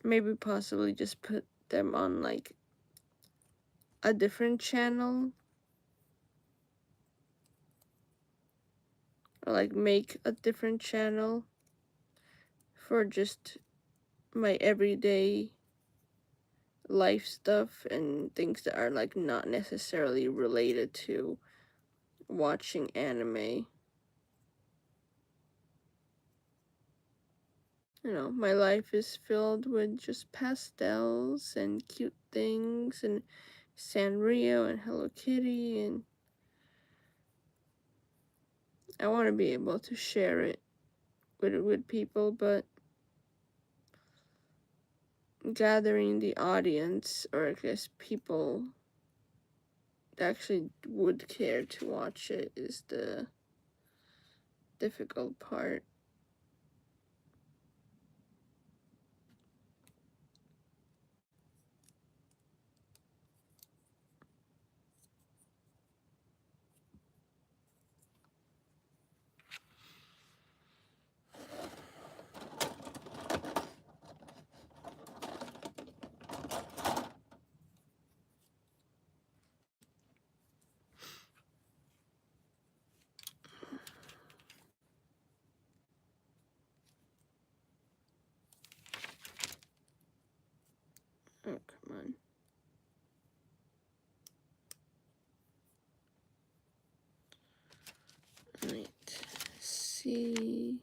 maybe possibly just put them on like a different channel, or like make a different channel for just my everyday life stuff and things that are like not necessarily related to watching anime. My life is filled with just pastels and cute things and Sanrio and Hello Kitty, and I want to be able to share it with people, but gathering the audience, or I guess people that actually would care to watch it, is the difficult part. Oh, come on. Right. C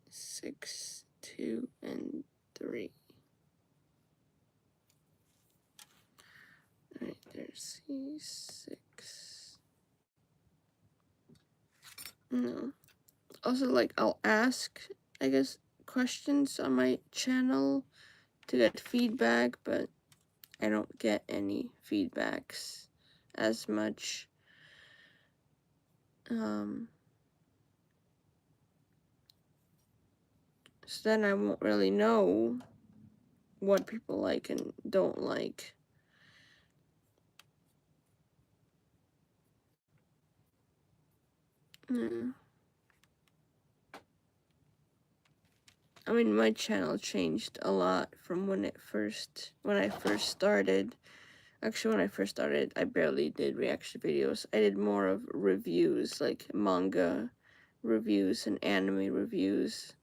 6, 2, and 3. Alright, there's C6. No. Also, like, I'll ask, I guess, questions on my channel to get feedback, but I don't get any feedbacks as much. So then I won't really know what people like and don't like. Yeah. I mean, my channel changed a lot from when I first started. Actually, when I first started, I barely did reaction videos. I did more of reviews, like manga reviews and anime reviews.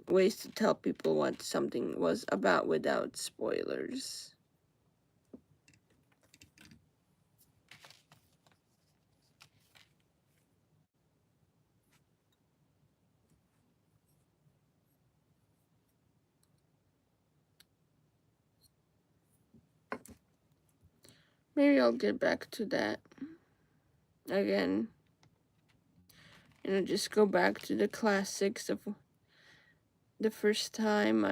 Ways to tell people what something was about without spoilers. Maybe I'll get back to that again. You know, just go back to the classics of the first time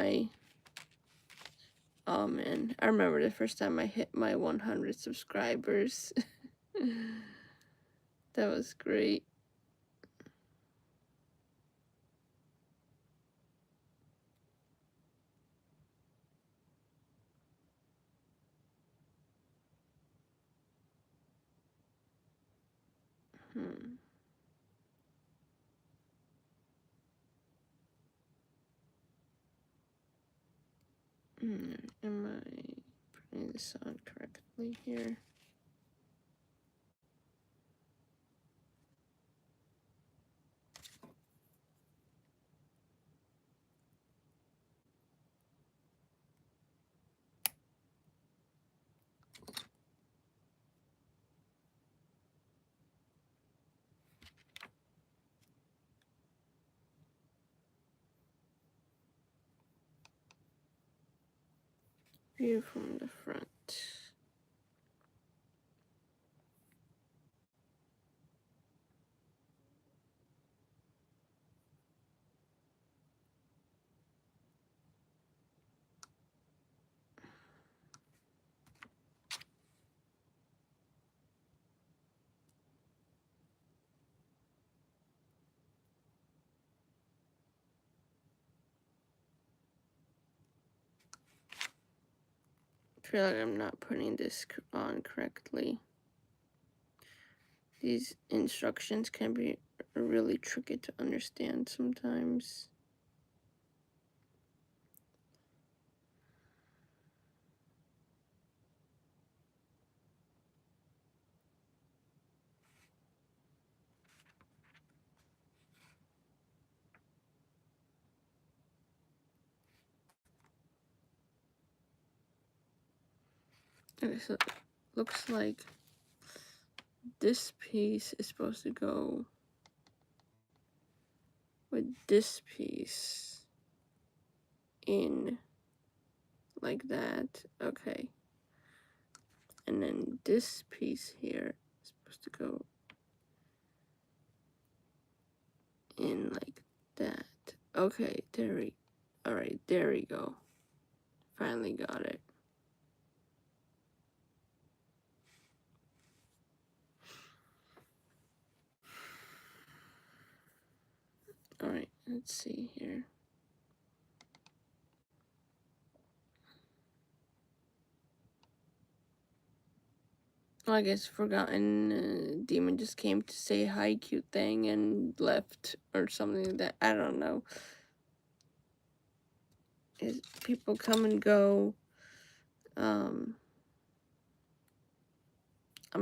oh man, I remember the first time I hit my 100 subscribers. That was great. Am I putting this on correctly here? View from the front. I feel like I'm not putting this on correctly. These instructions can be really tricky to understand sometimes. Okay, so it looks like this piece is supposed to go with this piece in like that. Okay. And then this piece here is supposed to go in like that. Okay, alright, there we go. Finally got it. Alright, let's see here. Oh, I guess Forgotten Demon just came to say hi, cute thing, and left or something like that. I don't know. People come and go. I'm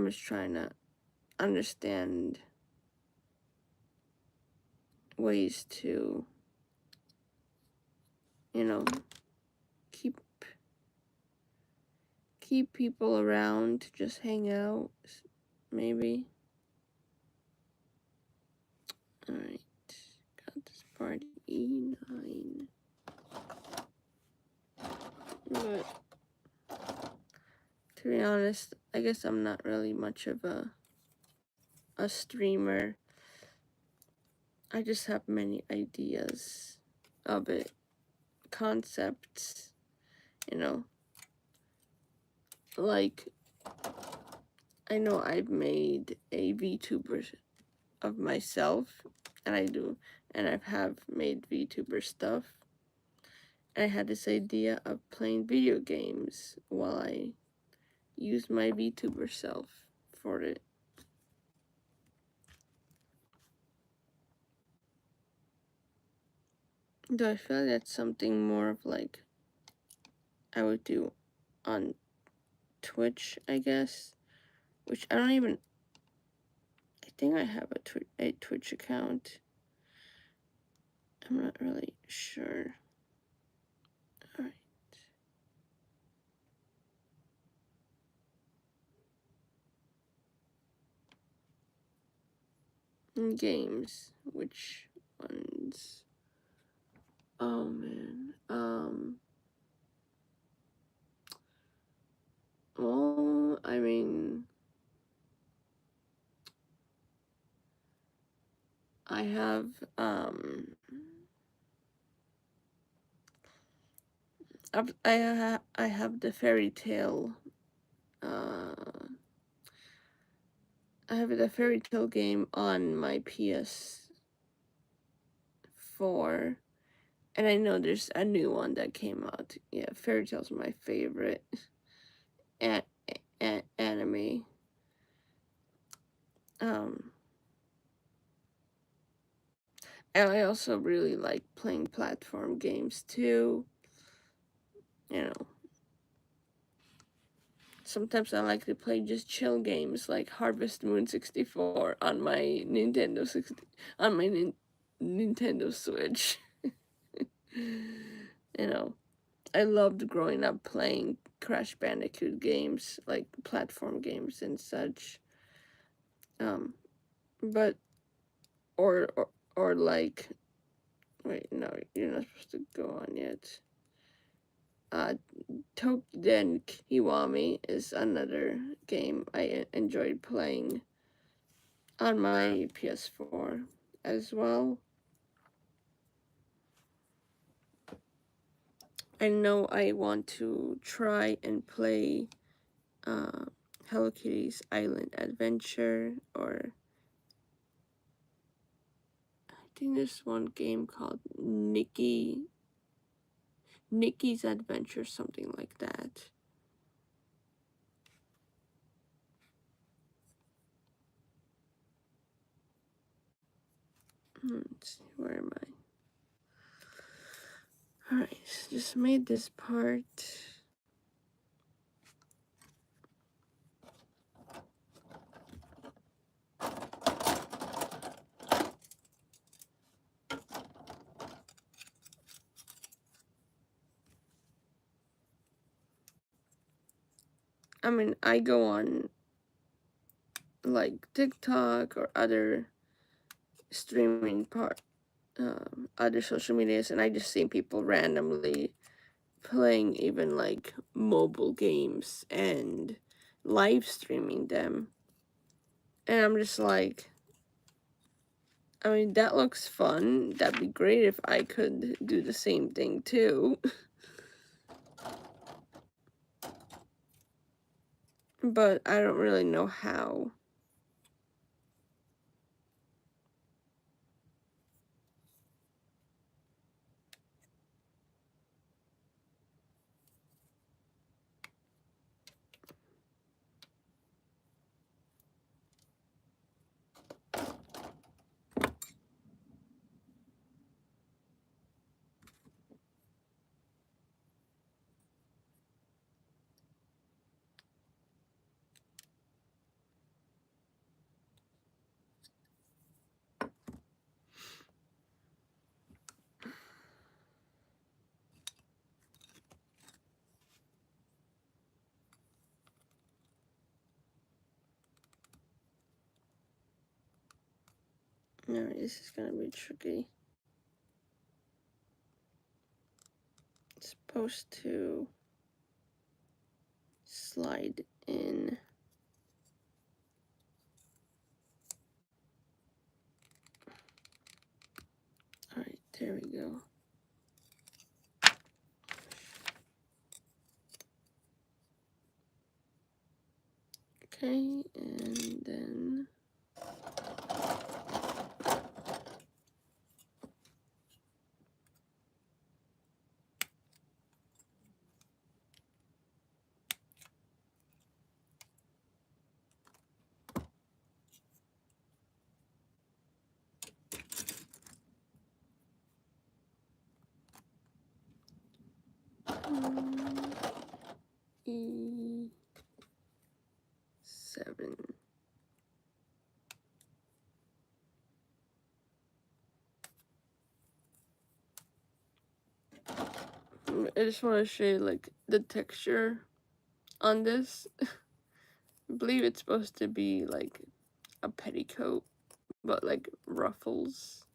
just trying to understand ways to, you know, keep people around to just hang out, maybe. Alright, got this part E9. But to be honest, I guess I'm not really much of a streamer. I just have many ideas of it, concepts, you know. Like, I know I've made a VTuber of myself, and I have made VTuber stuff. And I had this idea of playing video games while I use my VTuber self for it. Though I feel like that's something more of like I would do on Twitch, I guess. Which I don't even, I think I have a Twitch account. I'm not really sure. Alright. Games. Which ones? Oh man. Well, I mean, I have I have the fairy tale I have the fairy tale game on my PS4, and I know there's a new one that came out. Yeah, fairy tale's my favorite anime. And I also really like playing platform games too. You know, sometimes I like to play just chill games like Harvest Moon 64 on my Nintendo Switch. You know, I loved growing up playing Crash Bandicoot games, like platform games and such. But or like, wait, no, you're not supposed to go on yet. Token Kiwami is another game I enjoyed playing on my PS4 as well. I know I want to try and play Hello Kitty's Island Adventure, or I think there's one game called Nikki's Adventure, something like that. Let's see, where am I? Alright, just made this part. I mean, I go on like TikTok or other streaming other social medias, and I just see people randomly playing even like mobile games and live streaming them, and I'm just like, I mean, that looks fun. That'd be great if I could do the same thing too. But I don't really know how. Alright, this is gonna be tricky. It's supposed to slide in. Alright, there we go. Okay, and then E7. I just want to show you like the texture on this. I believe it's supposed to be like a petticoat, but like ruffles.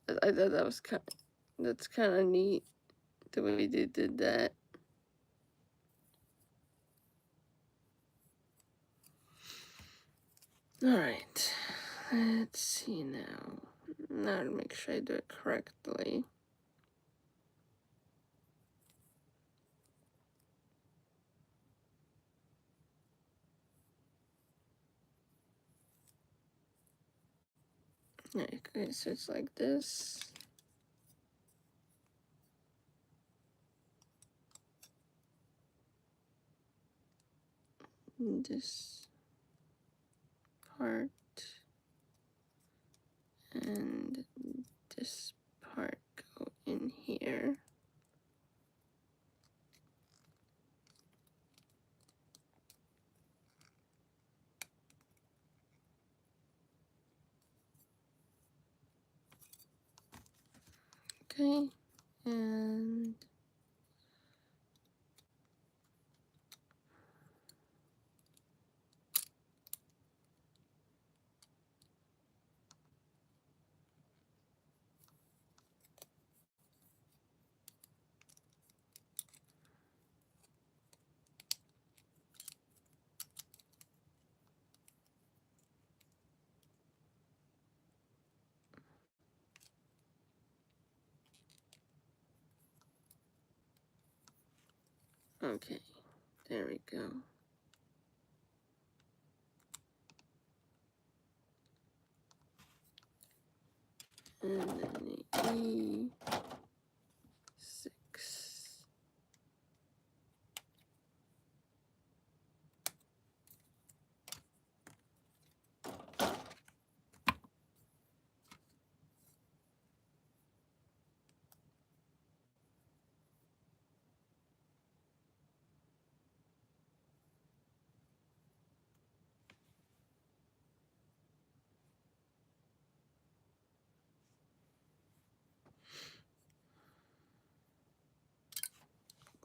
I thought that was that's kind of neat the way they did that. Alright, let's see now. Now to make sure I do it correctly. Okay, so it's like this. And this part. And this part go in here. Okay, and okay, there we go. And then the E6.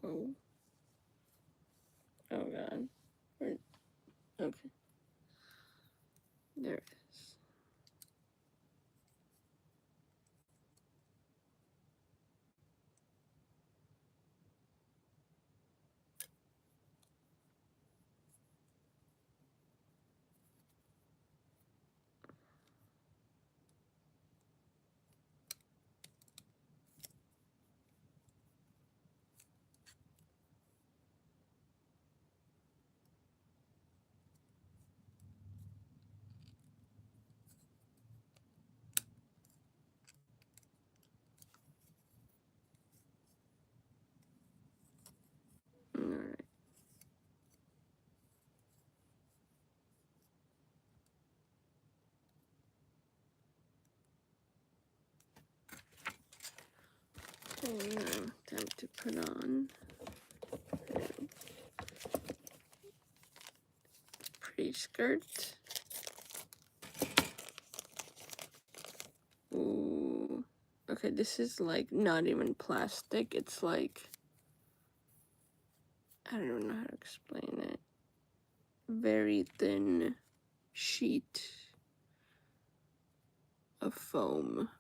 Oh. Oh god. Okay. There it is. Okay, now time to put on pretty skirt. Ooh. Okay, this is like not even plastic. It's like, I don't know how to explain it. Very thin sheet of foam.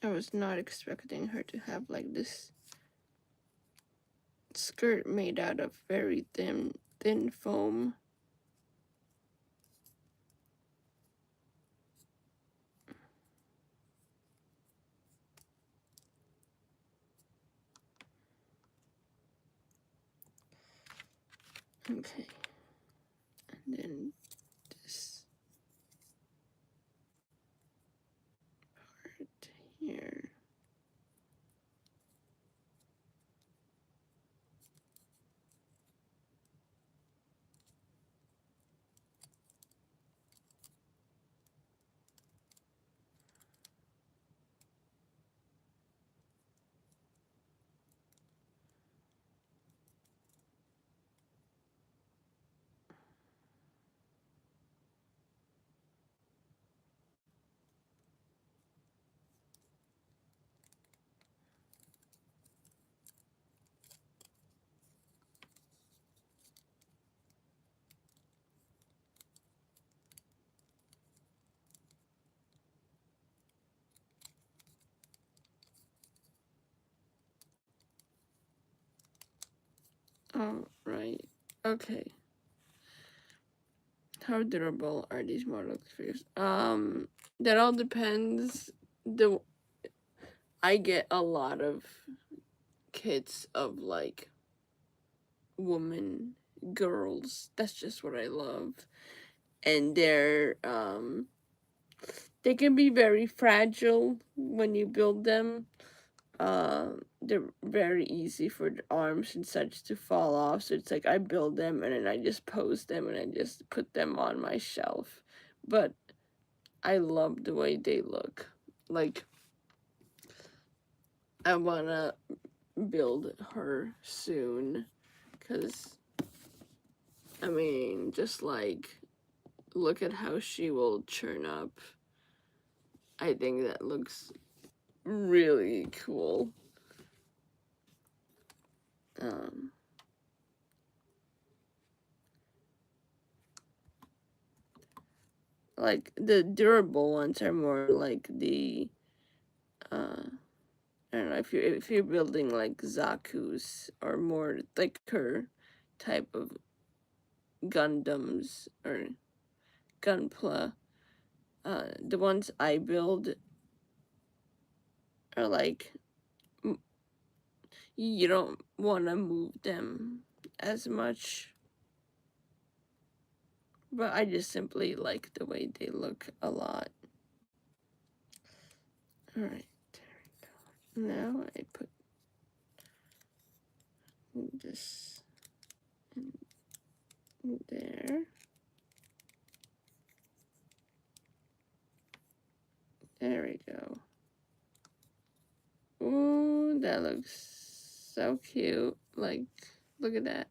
I was not expecting her to have like this skirt made out of very thin foam. Okay, and then this part here. Oh, right. Okay. How durable are these model figures? That all depends. I get a lot of kits of like woman girls. That's just what I love. And they can be very fragile when you build them. They're very easy for the arms and such to fall off. So it's like I build them and then I just pose them and I just put them on my shelf. But I love the way they look. Like, I wanna build her soon. Because, I mean, just like, look at how she will churn up. I think that looks really cool. Um, like the durable ones are more like the I don't know if you're building like Zaku's or more thicker type of Gundams or gunpla. The ones I build are like you don't want to move them as much, but I just simply like the way they look a lot. All right, there we go. Now I put this in there. There we go. Ooh, that looks so cute. Like, look at that.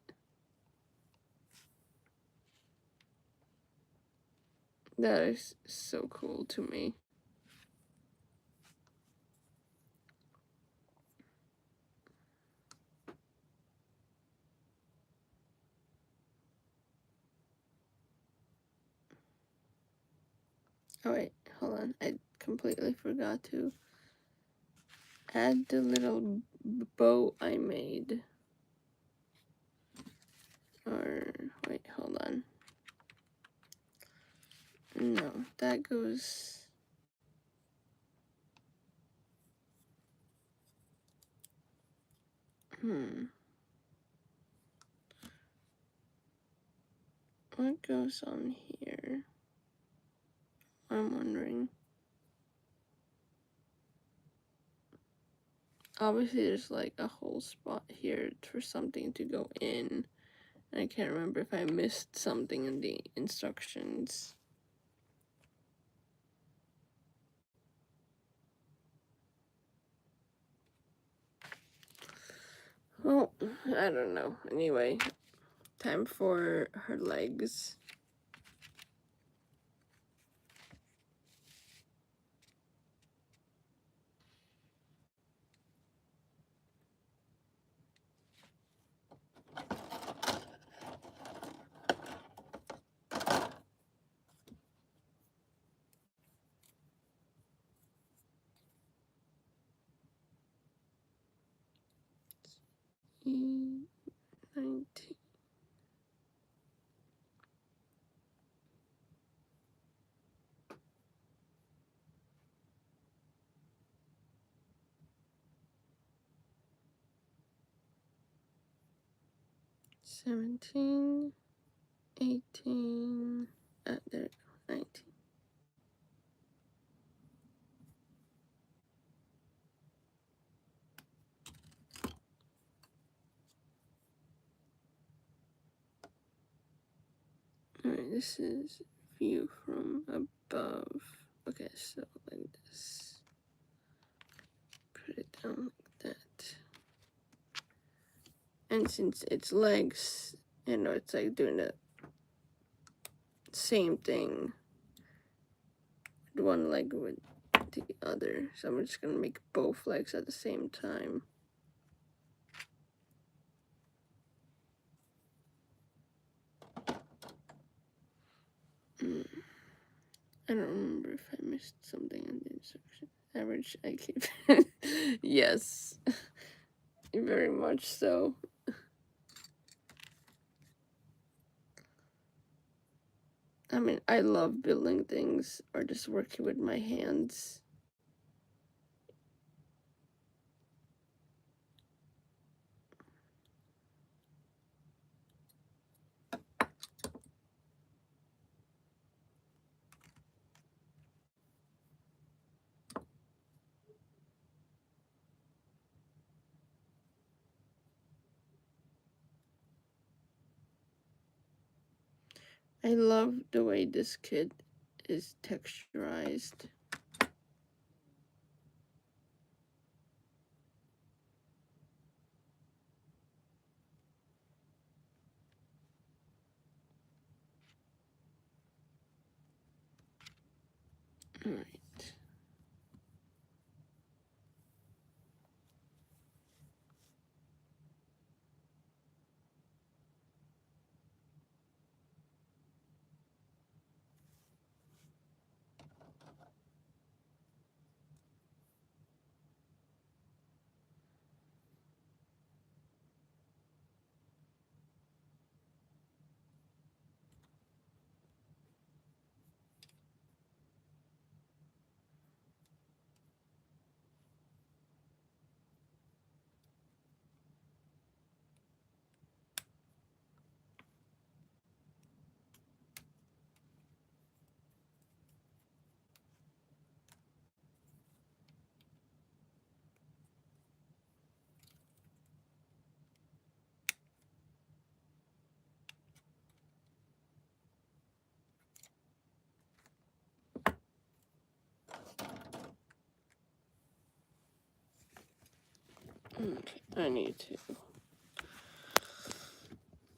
That is so cool to me. Oh wait, hold on. I completely forgot to add the little bow I made. Or, wait, hold on. No, that goes... What goes on here? I'm wondering. Obviously, there's like a whole spot here for something to go in. And I can't remember if I missed something in the instructions. Well, I don't know. Anyway, time for her legs. E19. 17, 18, there we go, 19. Alright, this is view from above. Okay, so like this. Put it down like that. And since it's legs, you know, it's like doing the same thing. One leg with the other. So I'm just gonna make both legs at the same time. I don't remember if I missed something in the instruction. Average I keep. Yes. Very much so. I mean, I love building things or just working with my hands. I love the way this kid is texturized. All right. Okay, I need to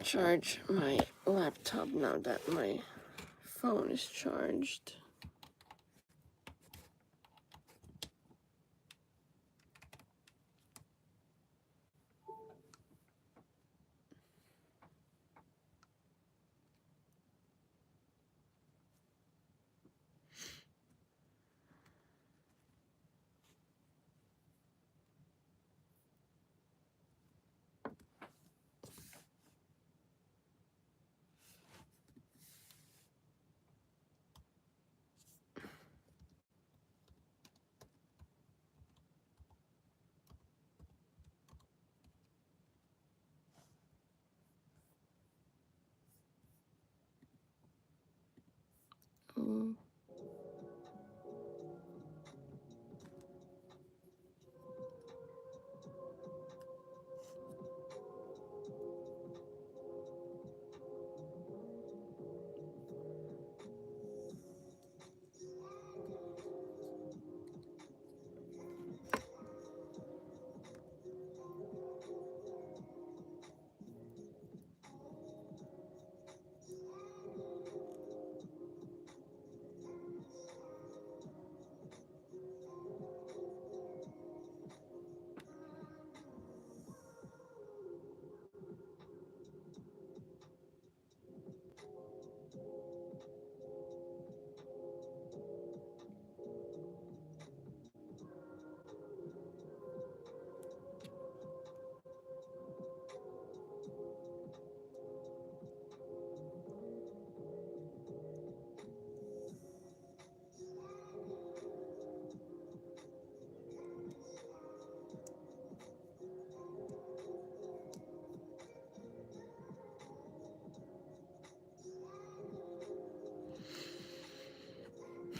charge my laptop now that my phone is charged.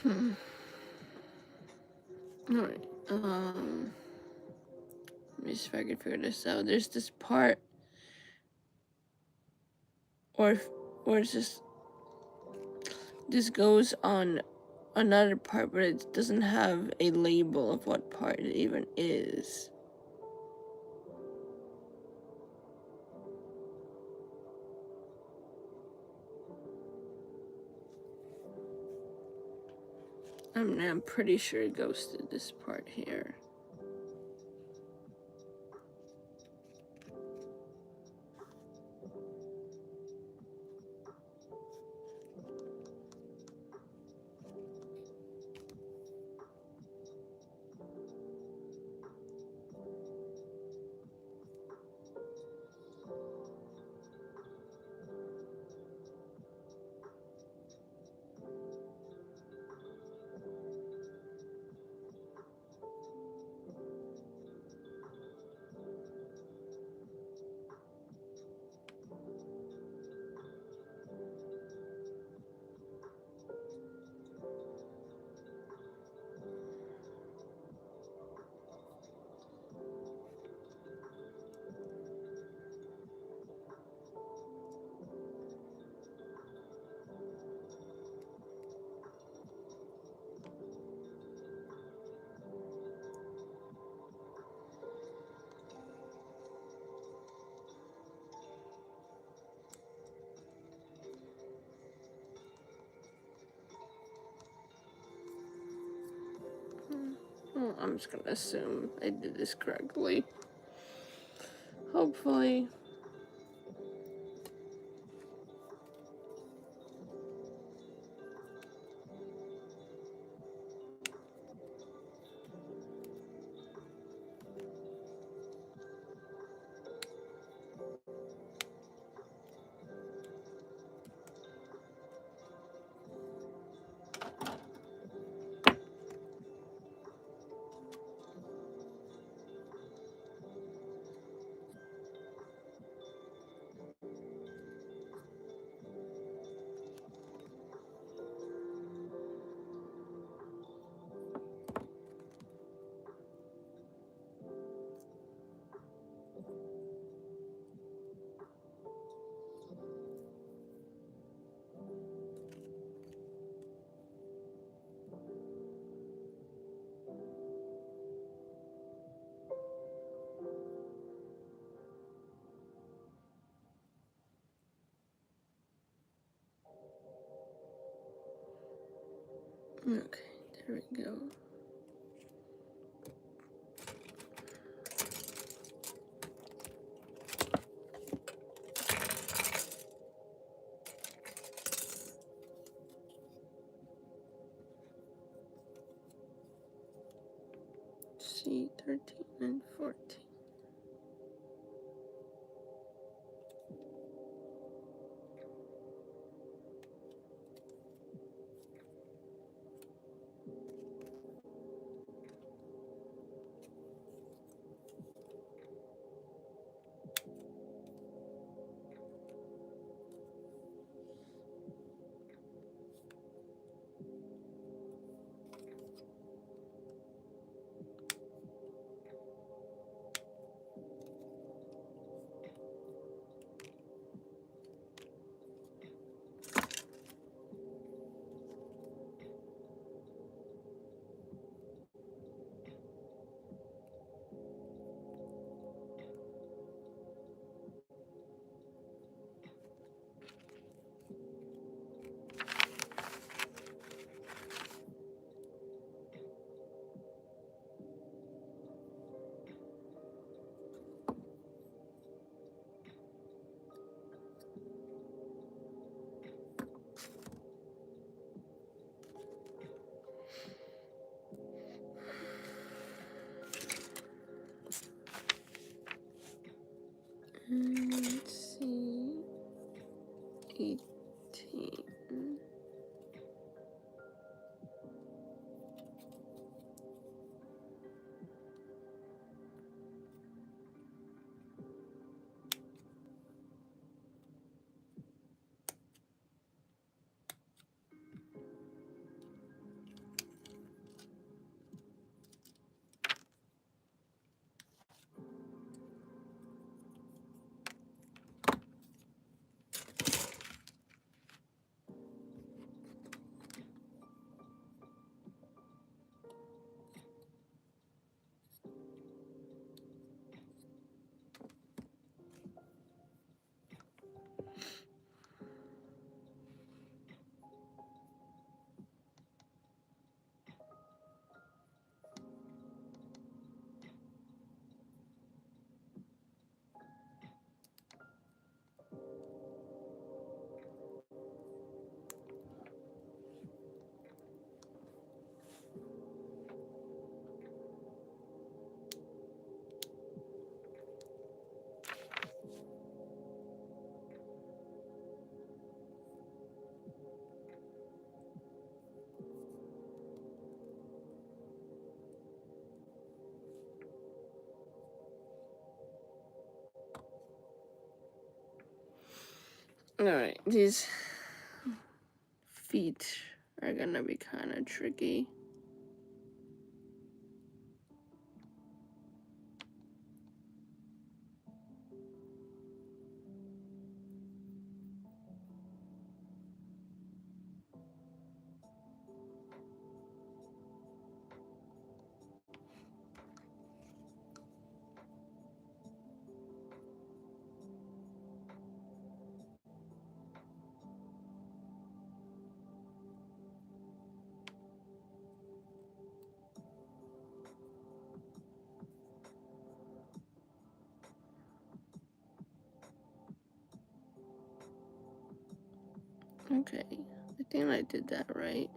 Alright, let me see if I can figure this out. There's this part, or it's just, this goes on another part, but it doesn't have a label of what part it even is. I'm pretty sure it goes to this part here. Well, I'm just gonna assume I did this correctly. Hopefully. Okay, there we go. C 13 and 14. Let's see. 18. Alright, these feet are gonna be kind of tricky. Okay, I think I did that right.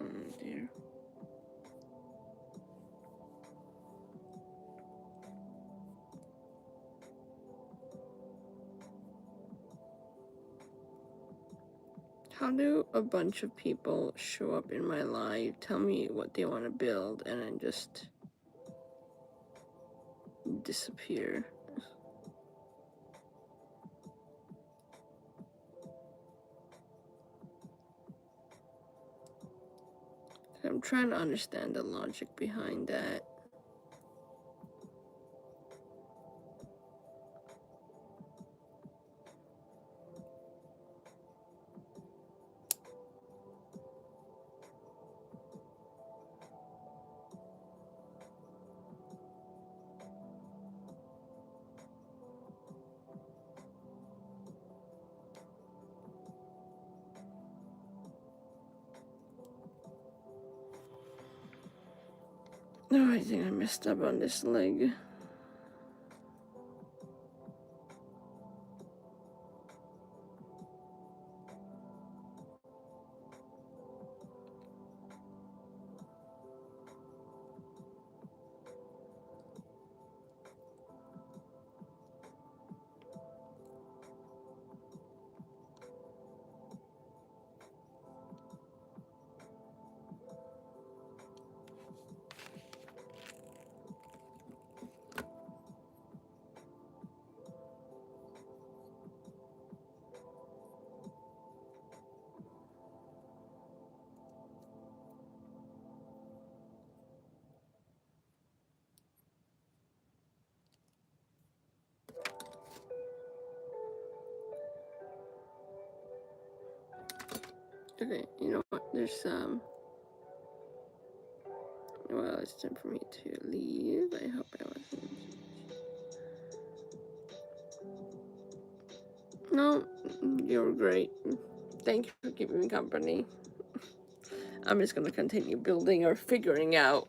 Oh dear. How do a bunch of people show up in my life, tell me what they want to build, and then just disappear? I'm trying to understand the logic behind that. No, I think I messed up on this leg. Okay, you know what? There's well, it's time for me to leave. I hope I wasn't. No, you're great. Thank you for keeping me company. I'm just gonna continue building or figuring out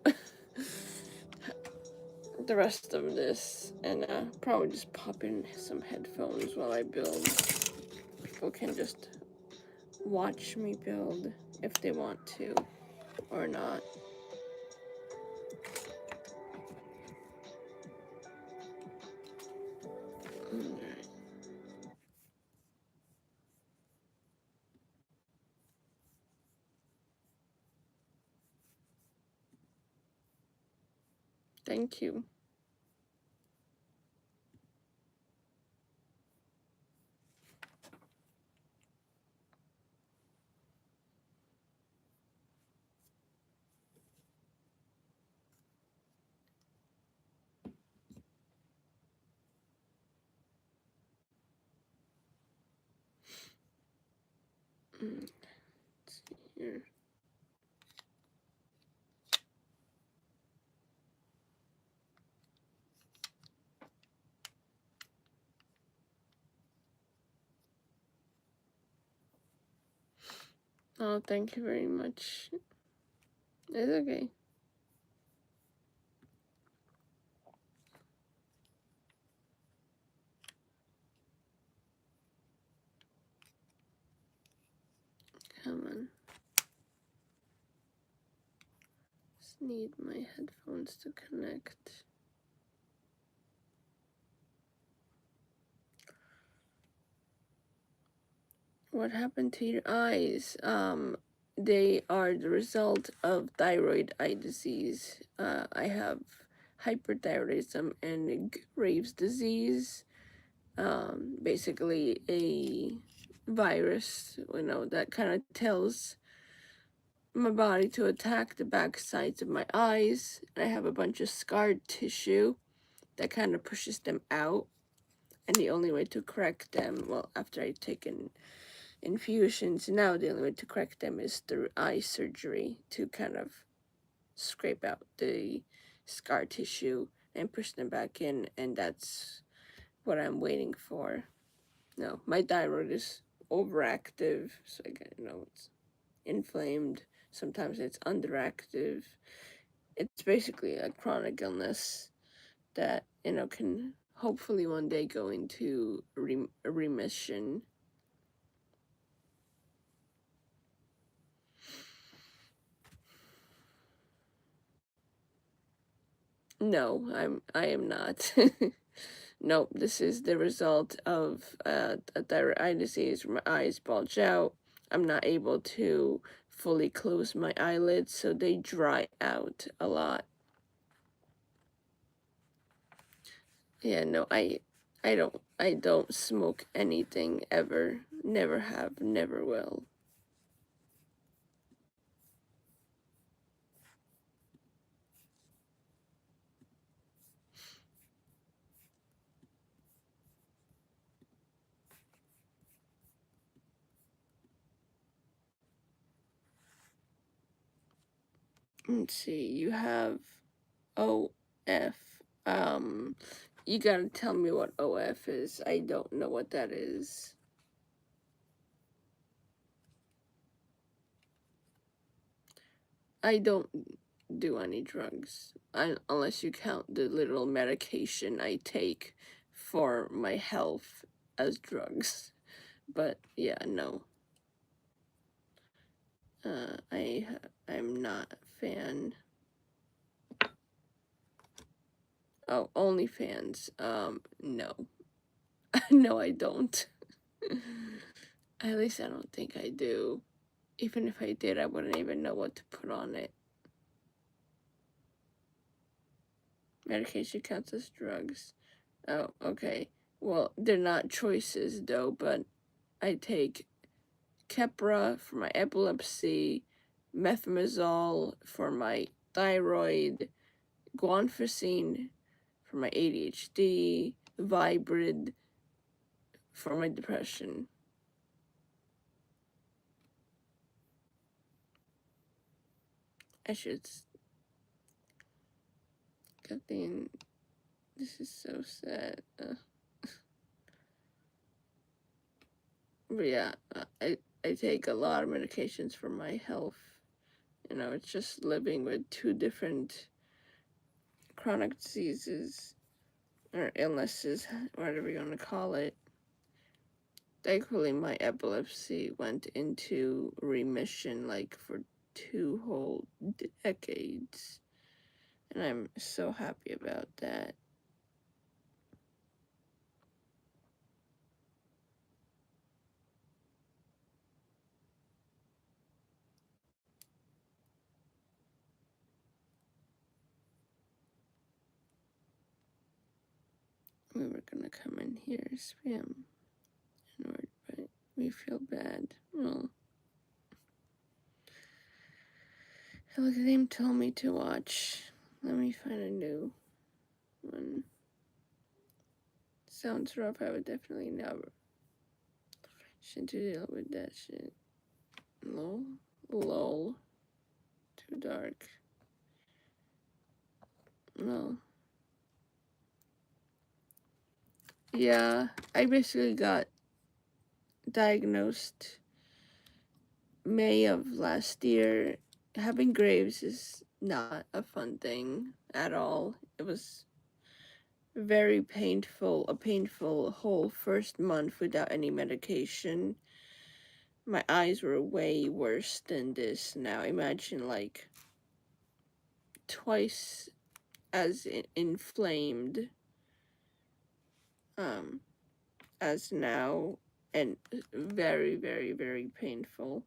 the rest of this, and probably just pop in some headphones while I build. People can just watch me build if they want to, or not. Alright. Thank you. Let's see here. Oh, thank you very much. It's okay. Come on. Just need my headphones to connect. What happened to your eyes? They are the result of thyroid eye disease. I have hyperthyroidism and Graves' disease. Basically a virus, that kind of tells my body to attack the back sides of my eyes. And I have a bunch of scarred tissue that kind of pushes them out. And the only way to correct them, well, after I taken infusions, now the only way to correct them is through eye surgery to kind of scrape out the scar tissue and push them back in, and that's what I'm waiting for. No, my thyroid is overactive, so I get, it's inflamed. Sometimes it's underactive. It's basically a chronic illness that, can hopefully one day go into remission. No, I am not. Nope, this is the result of a thyroid eye disease where my eyes bulge out. I'm not able to fully close my eyelids, so they dry out a lot. Yeah, no, I don't smoke anything ever. Never have, never will. Let's see, you have OF. You gotta tell me what OF is. I don't know what that is. I don't do any drugs, unless you count the literal medication I take for my health as drugs. But yeah, no. I'm not a fan. Oh, OnlyFans. No. No, I don't. At least I don't think I do. Even if I did, I wouldn't even know what to put on it. Medication counts as drugs. Oh, okay. Well, they're not choices though, but I take Keppra for my epilepsy, methimazole for my thyroid, guanfacine for my ADHD, Vibrid for my depression. I should get the. This is so sad. But yeah, I take a lot of medications for my health. It's just living with two different chronic diseases or illnesses, whatever you want to call it. Thankfully, my epilepsy went into remission like for 2 whole decades. And I'm so happy about that. We were gonna come in here, spam, in order, but we feel bad. Well, look, the name told me to watch. Let me find a new one. Sounds rough. I would definitely never. Shouldn't deal with that shit. Lol. Lol. Too dark. No. Yeah, I basically got diagnosed May of last year. Having Graves is not a fun thing at all. It was very painful, a painful whole first month without any medication. My eyes were way worse than this now. Imagine like twice as inflamed as now, and very, very, very painful.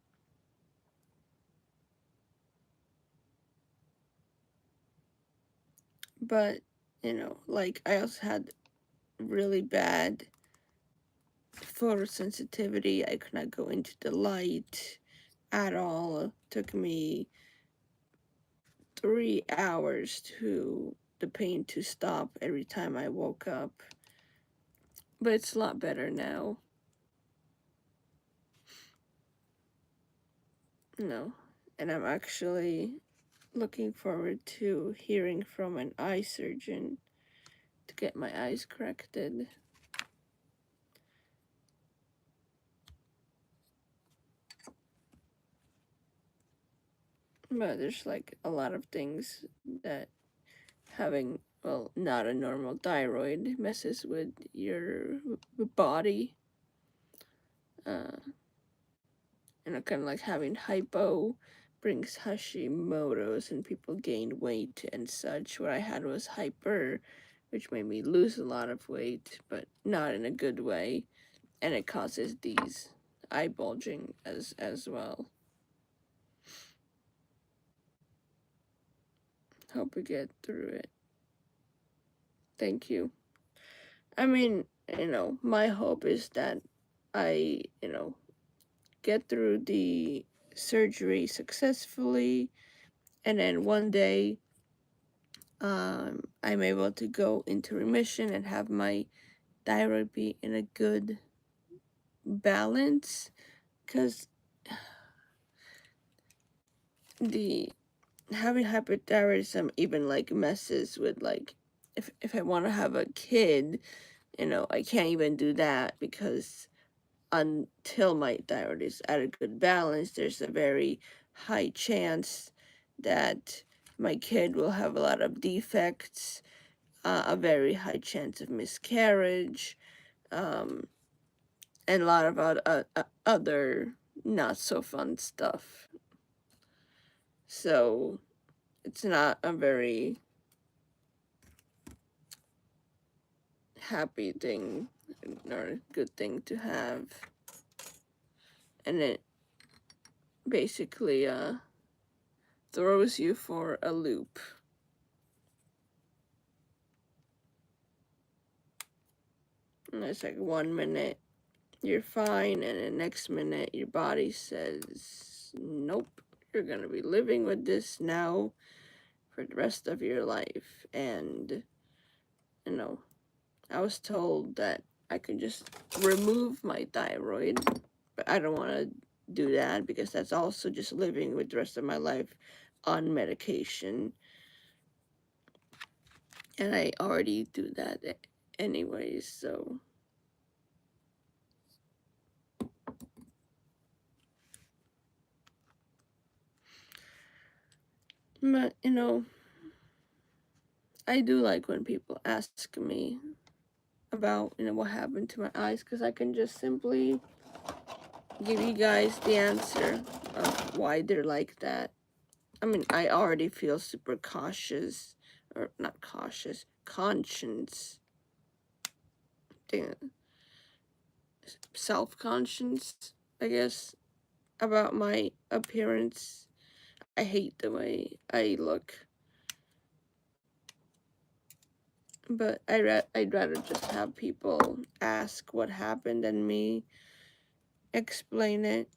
But, like, I also had really bad photosensitivity. I could not go into the light at all. It took me 3 hours to the pain to stop every time I woke up. But it's a lot better now. No. And I'm actually looking forward to hearing from an eye surgeon to get my eyes corrected. But there's like a lot of things that having, well, not a normal thyroid messes with your body. Kind of like having hypo brings Hashimoto's and people gain weight and such. What I had was hyper, which made me lose a lot of weight, but not in a good way. And it causes these eye bulging as well. Hope we get through it. Thank you. I mean, my hope is that I, get through the surgery successfully, and then one day I'm able to go into remission and have my thyroid be in a good balance, because the having hypothyroidism even like messes with, like, if I want to have a kid, I can't even do that, because until my thyroid is at a good balance, there's a very high chance that my kid will have a lot of defects, a very high chance of miscarriage, and a lot of other not so fun stuff. So it's not a very happy thing or a good thing to have. And it basically throws you for a loop. And it's like 1 minute you're fine, and the next minute your body says, nope, you're gonna be living with this now for the rest of your life. And I was told that I could just remove my thyroid, but I don't want to do that, because that's also just living with the rest of my life on medication. And I already do that anyways, so. But, I do like when people ask me about, what happened to my eyes, because I can just simply give you guys the answer of why they're like that. I mean, I already feel super cautious, or not cautious, conscious, self-conscious, I guess, about my appearance. I hate the way I look. But I'd rather just have people ask what happened than me explain it.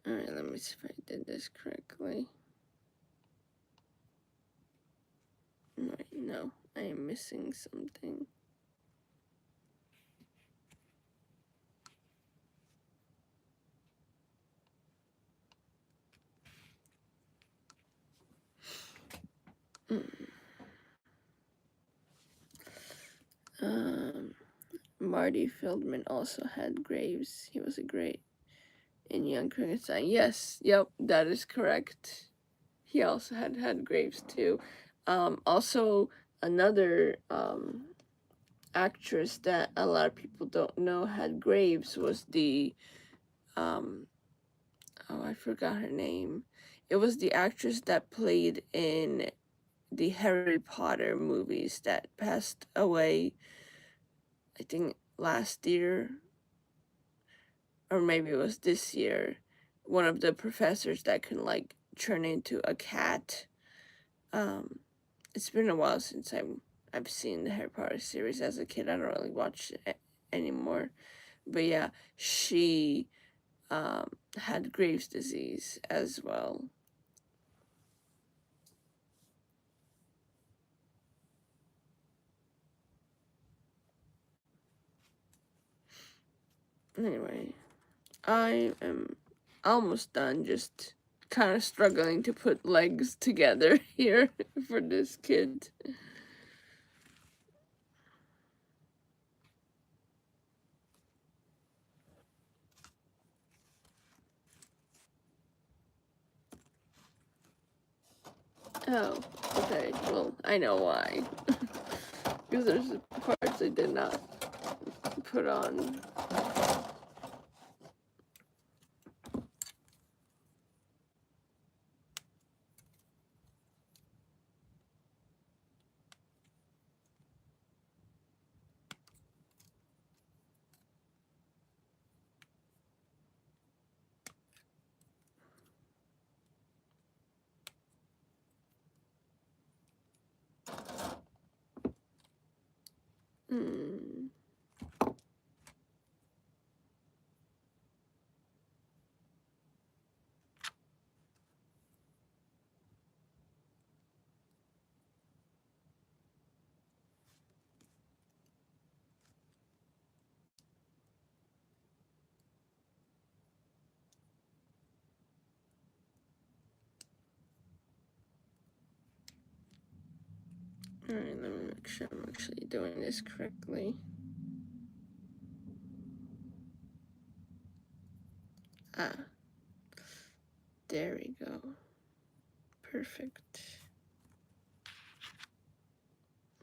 Alright, let me see if I did this correctly. No, I am missing something. Marty Feldman also had Graves. He was a great in Young Frankenstein. Yes, yep, that is correct. He also had graves too. Also, another actress that a lot of people don't know had graves was the um, oh, I forgot her name. It was the actress that played in the Harry Potter movies that passed away, I think last year, or maybe it was this year. One of the professors that can like turn into a cat. Um, it's been a while since I've seen the Harry Potter series as a kid. I don't really watch it anymore. But yeah, she had Graves' disease as well. Anyway, I am almost done, just kind of struggling to put legs together here for this kid. Oh, okay, well, I know why. Because there's parts I did not put on. Hmm. Alright, let me make sure I'm actually doing this correctly. Ah, there we go. Perfect.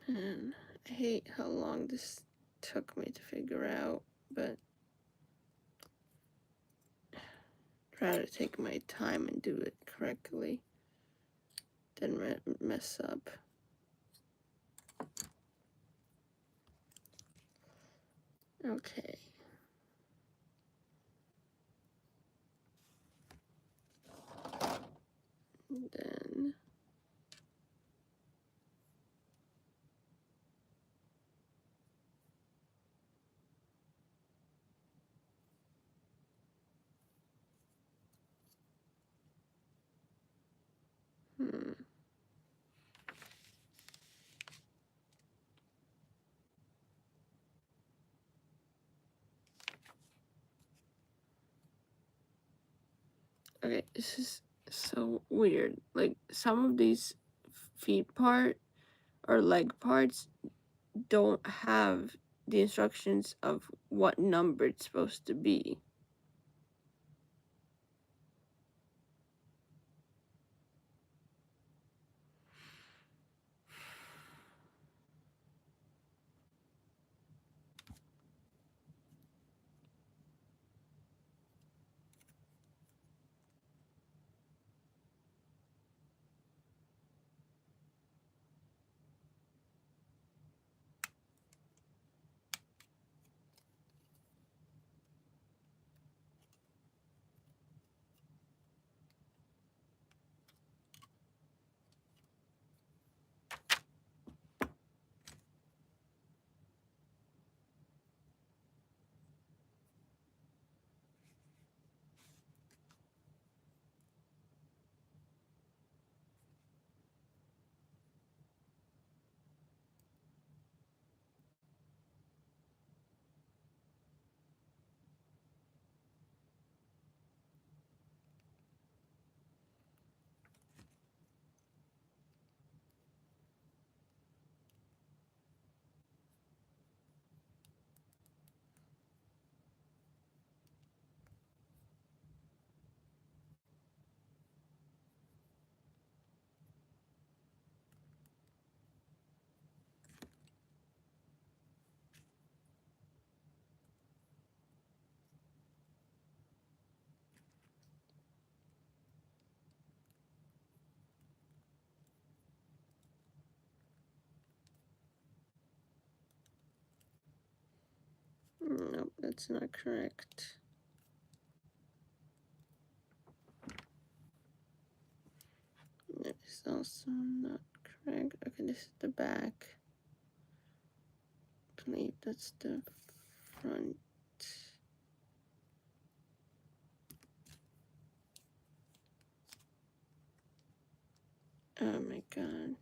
And I hate how long this took me to figure out, but try to take my time and do it correctly, then mess up. Okay. Then hmm. Okay, this is so weird. Like some of these feet part or leg parts don't have the instructions of what number it's supposed to be. Nope, that's not correct. That is also not correct. Okay, this is the back. I believe that's the front. Oh my god.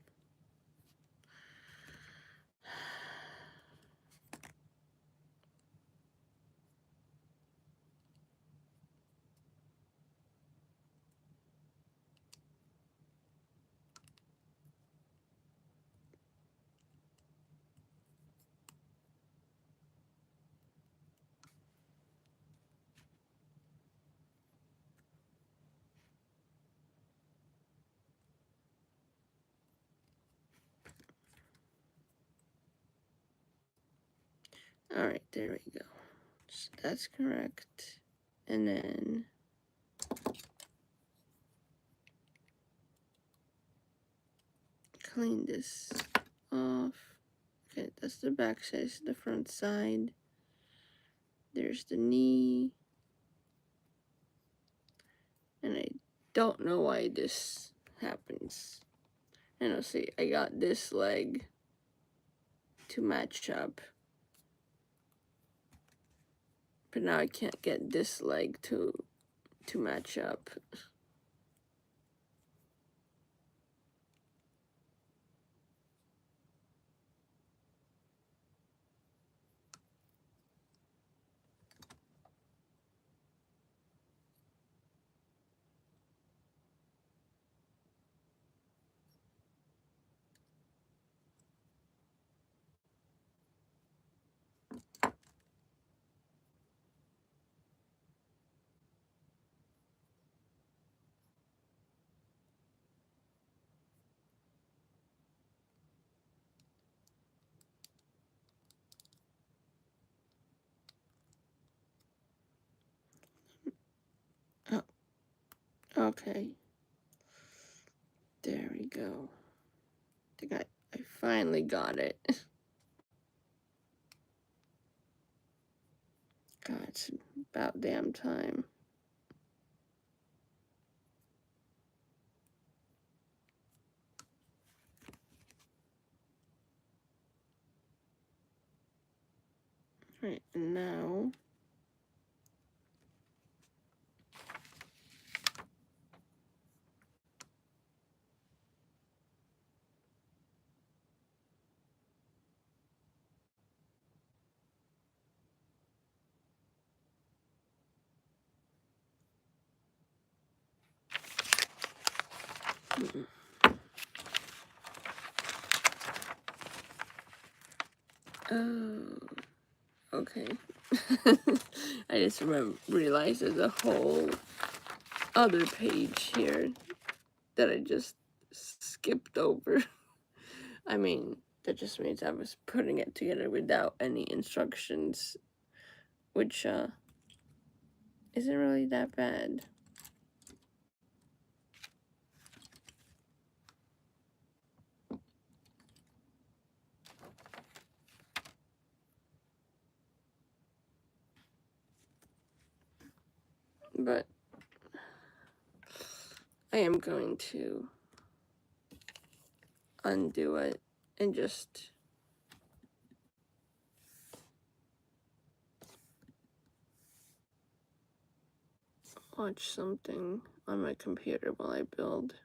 Alright, there we go. So that's correct. And then clean this off. Okay, that's the back side, this is the front side. There's the knee. And I don't know why this happens. And I'll see, I got this leg to match up. But now I can't get this leg to match up. Oh, okay. There we go. I think I finally got it. God, it's about damn time. Right, and now oh, okay. I just realized there's a whole other page here that I just skipped over. I mean, that just means I was putting it together without any instructions, which isn't really that bad. But I am going to undo it and just watch something on my computer while I build.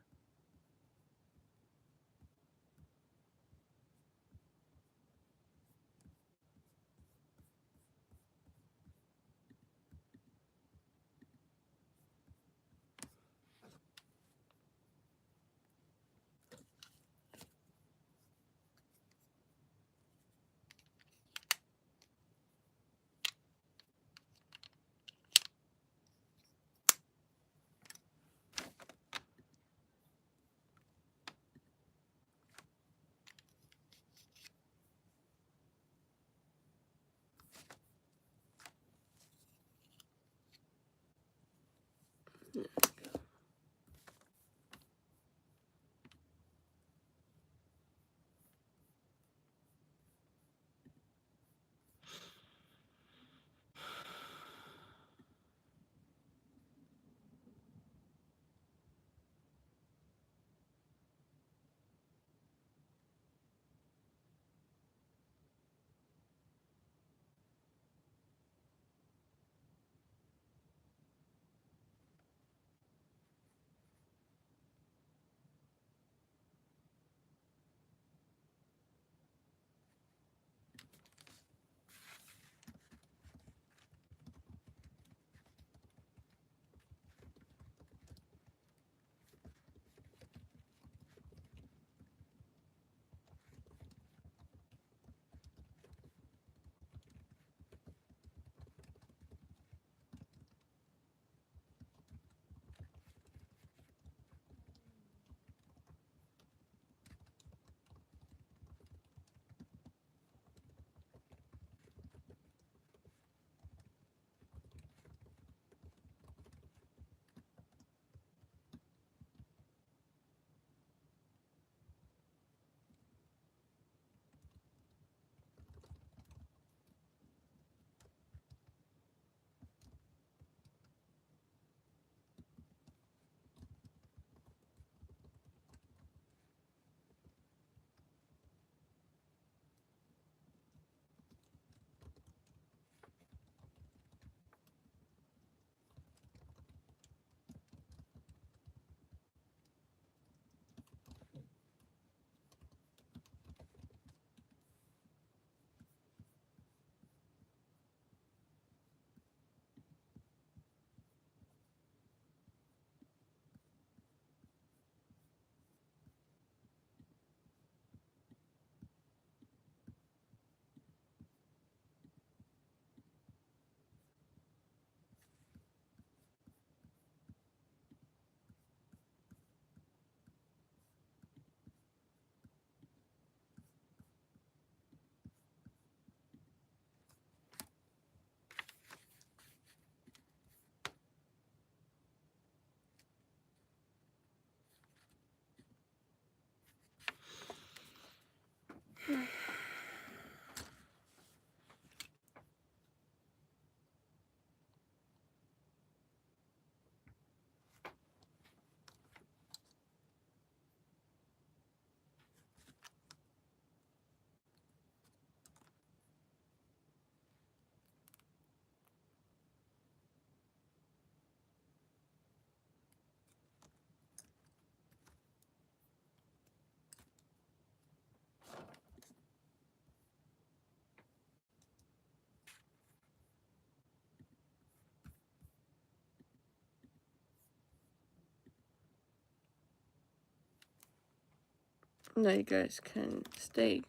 Now you guys can stay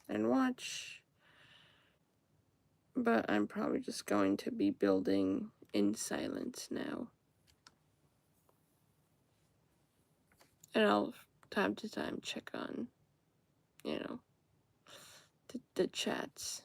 and watch. But I'm probably just going to be building in silence now. And I'll, time to time, check on, you know, the chats.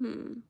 Hmm.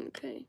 Okay.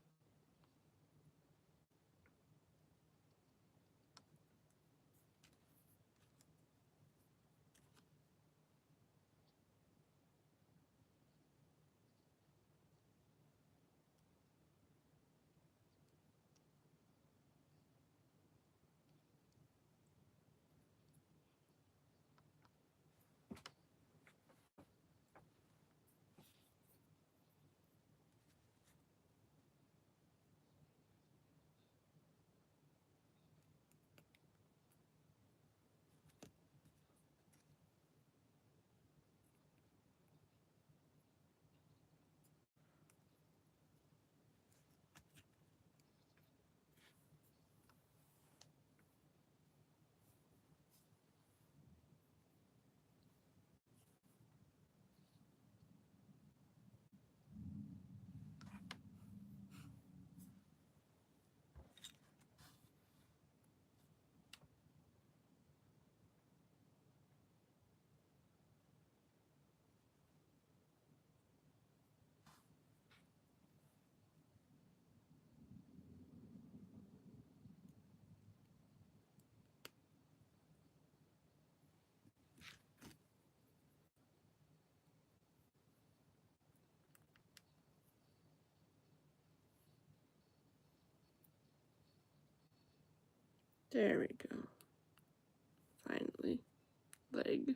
There we go. Finally. Leg.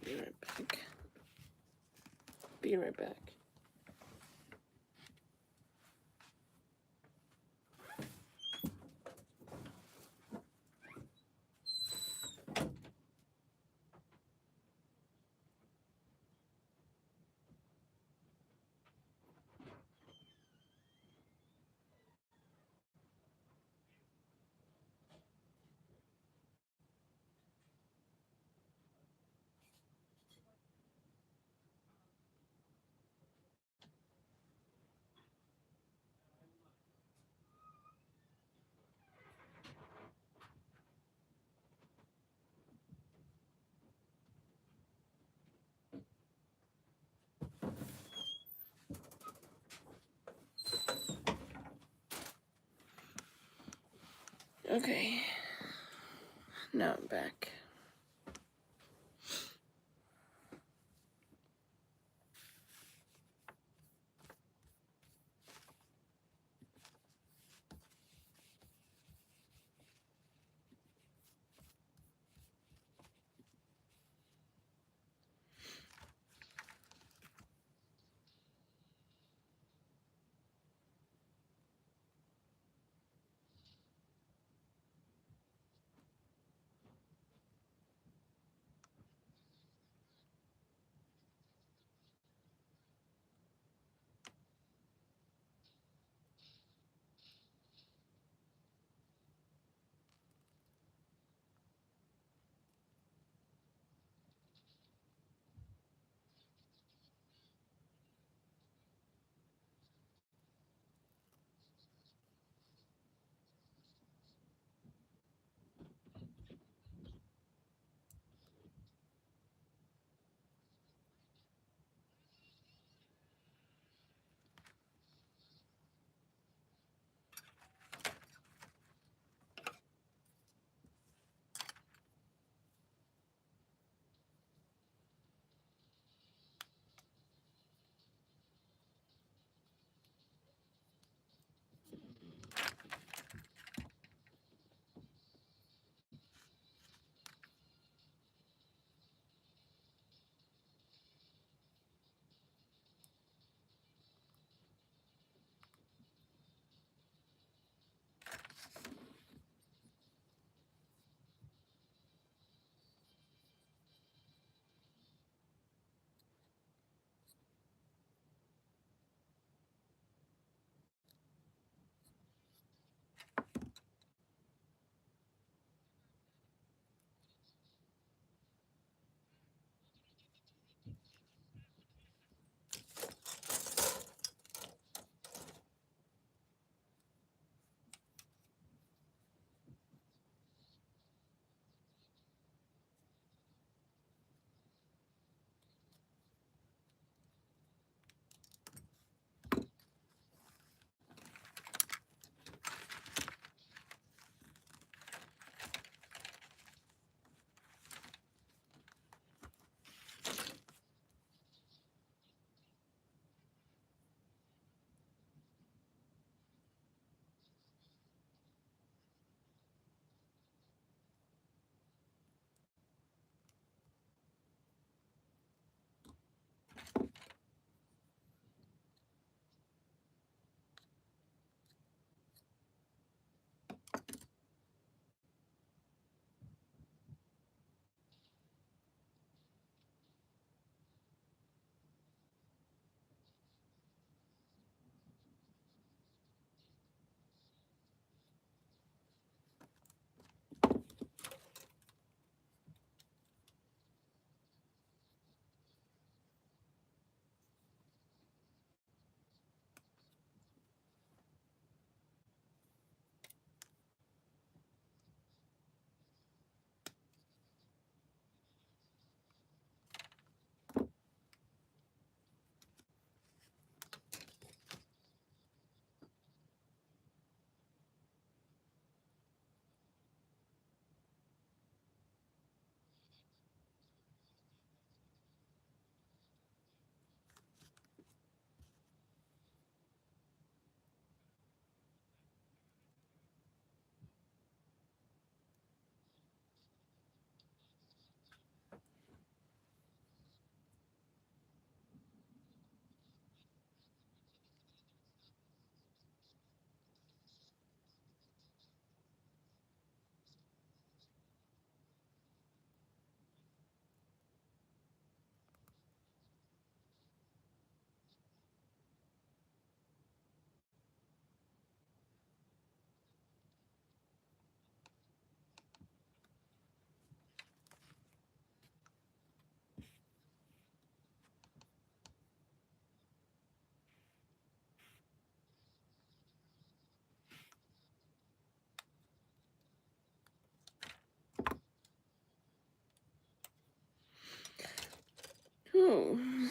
Be right back. Be right back. Okay, now I'm back.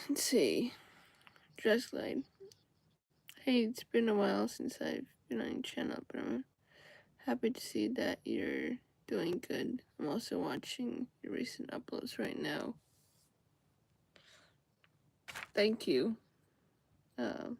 Let's see. Dress Glide. Hey, it's been a while since I've been on your channel, but I'm happy to see that you're doing good. I'm also watching your recent uploads right now. Thank you. Um,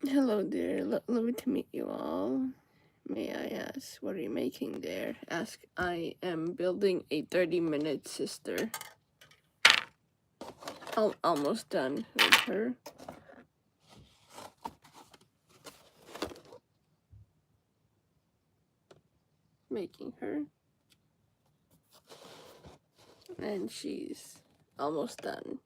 Hello there, lovely to meet you all. May I ask, what are you making there? Ask, I am building a 30-minute sister. Almost done with her. Making her. And she's almost done.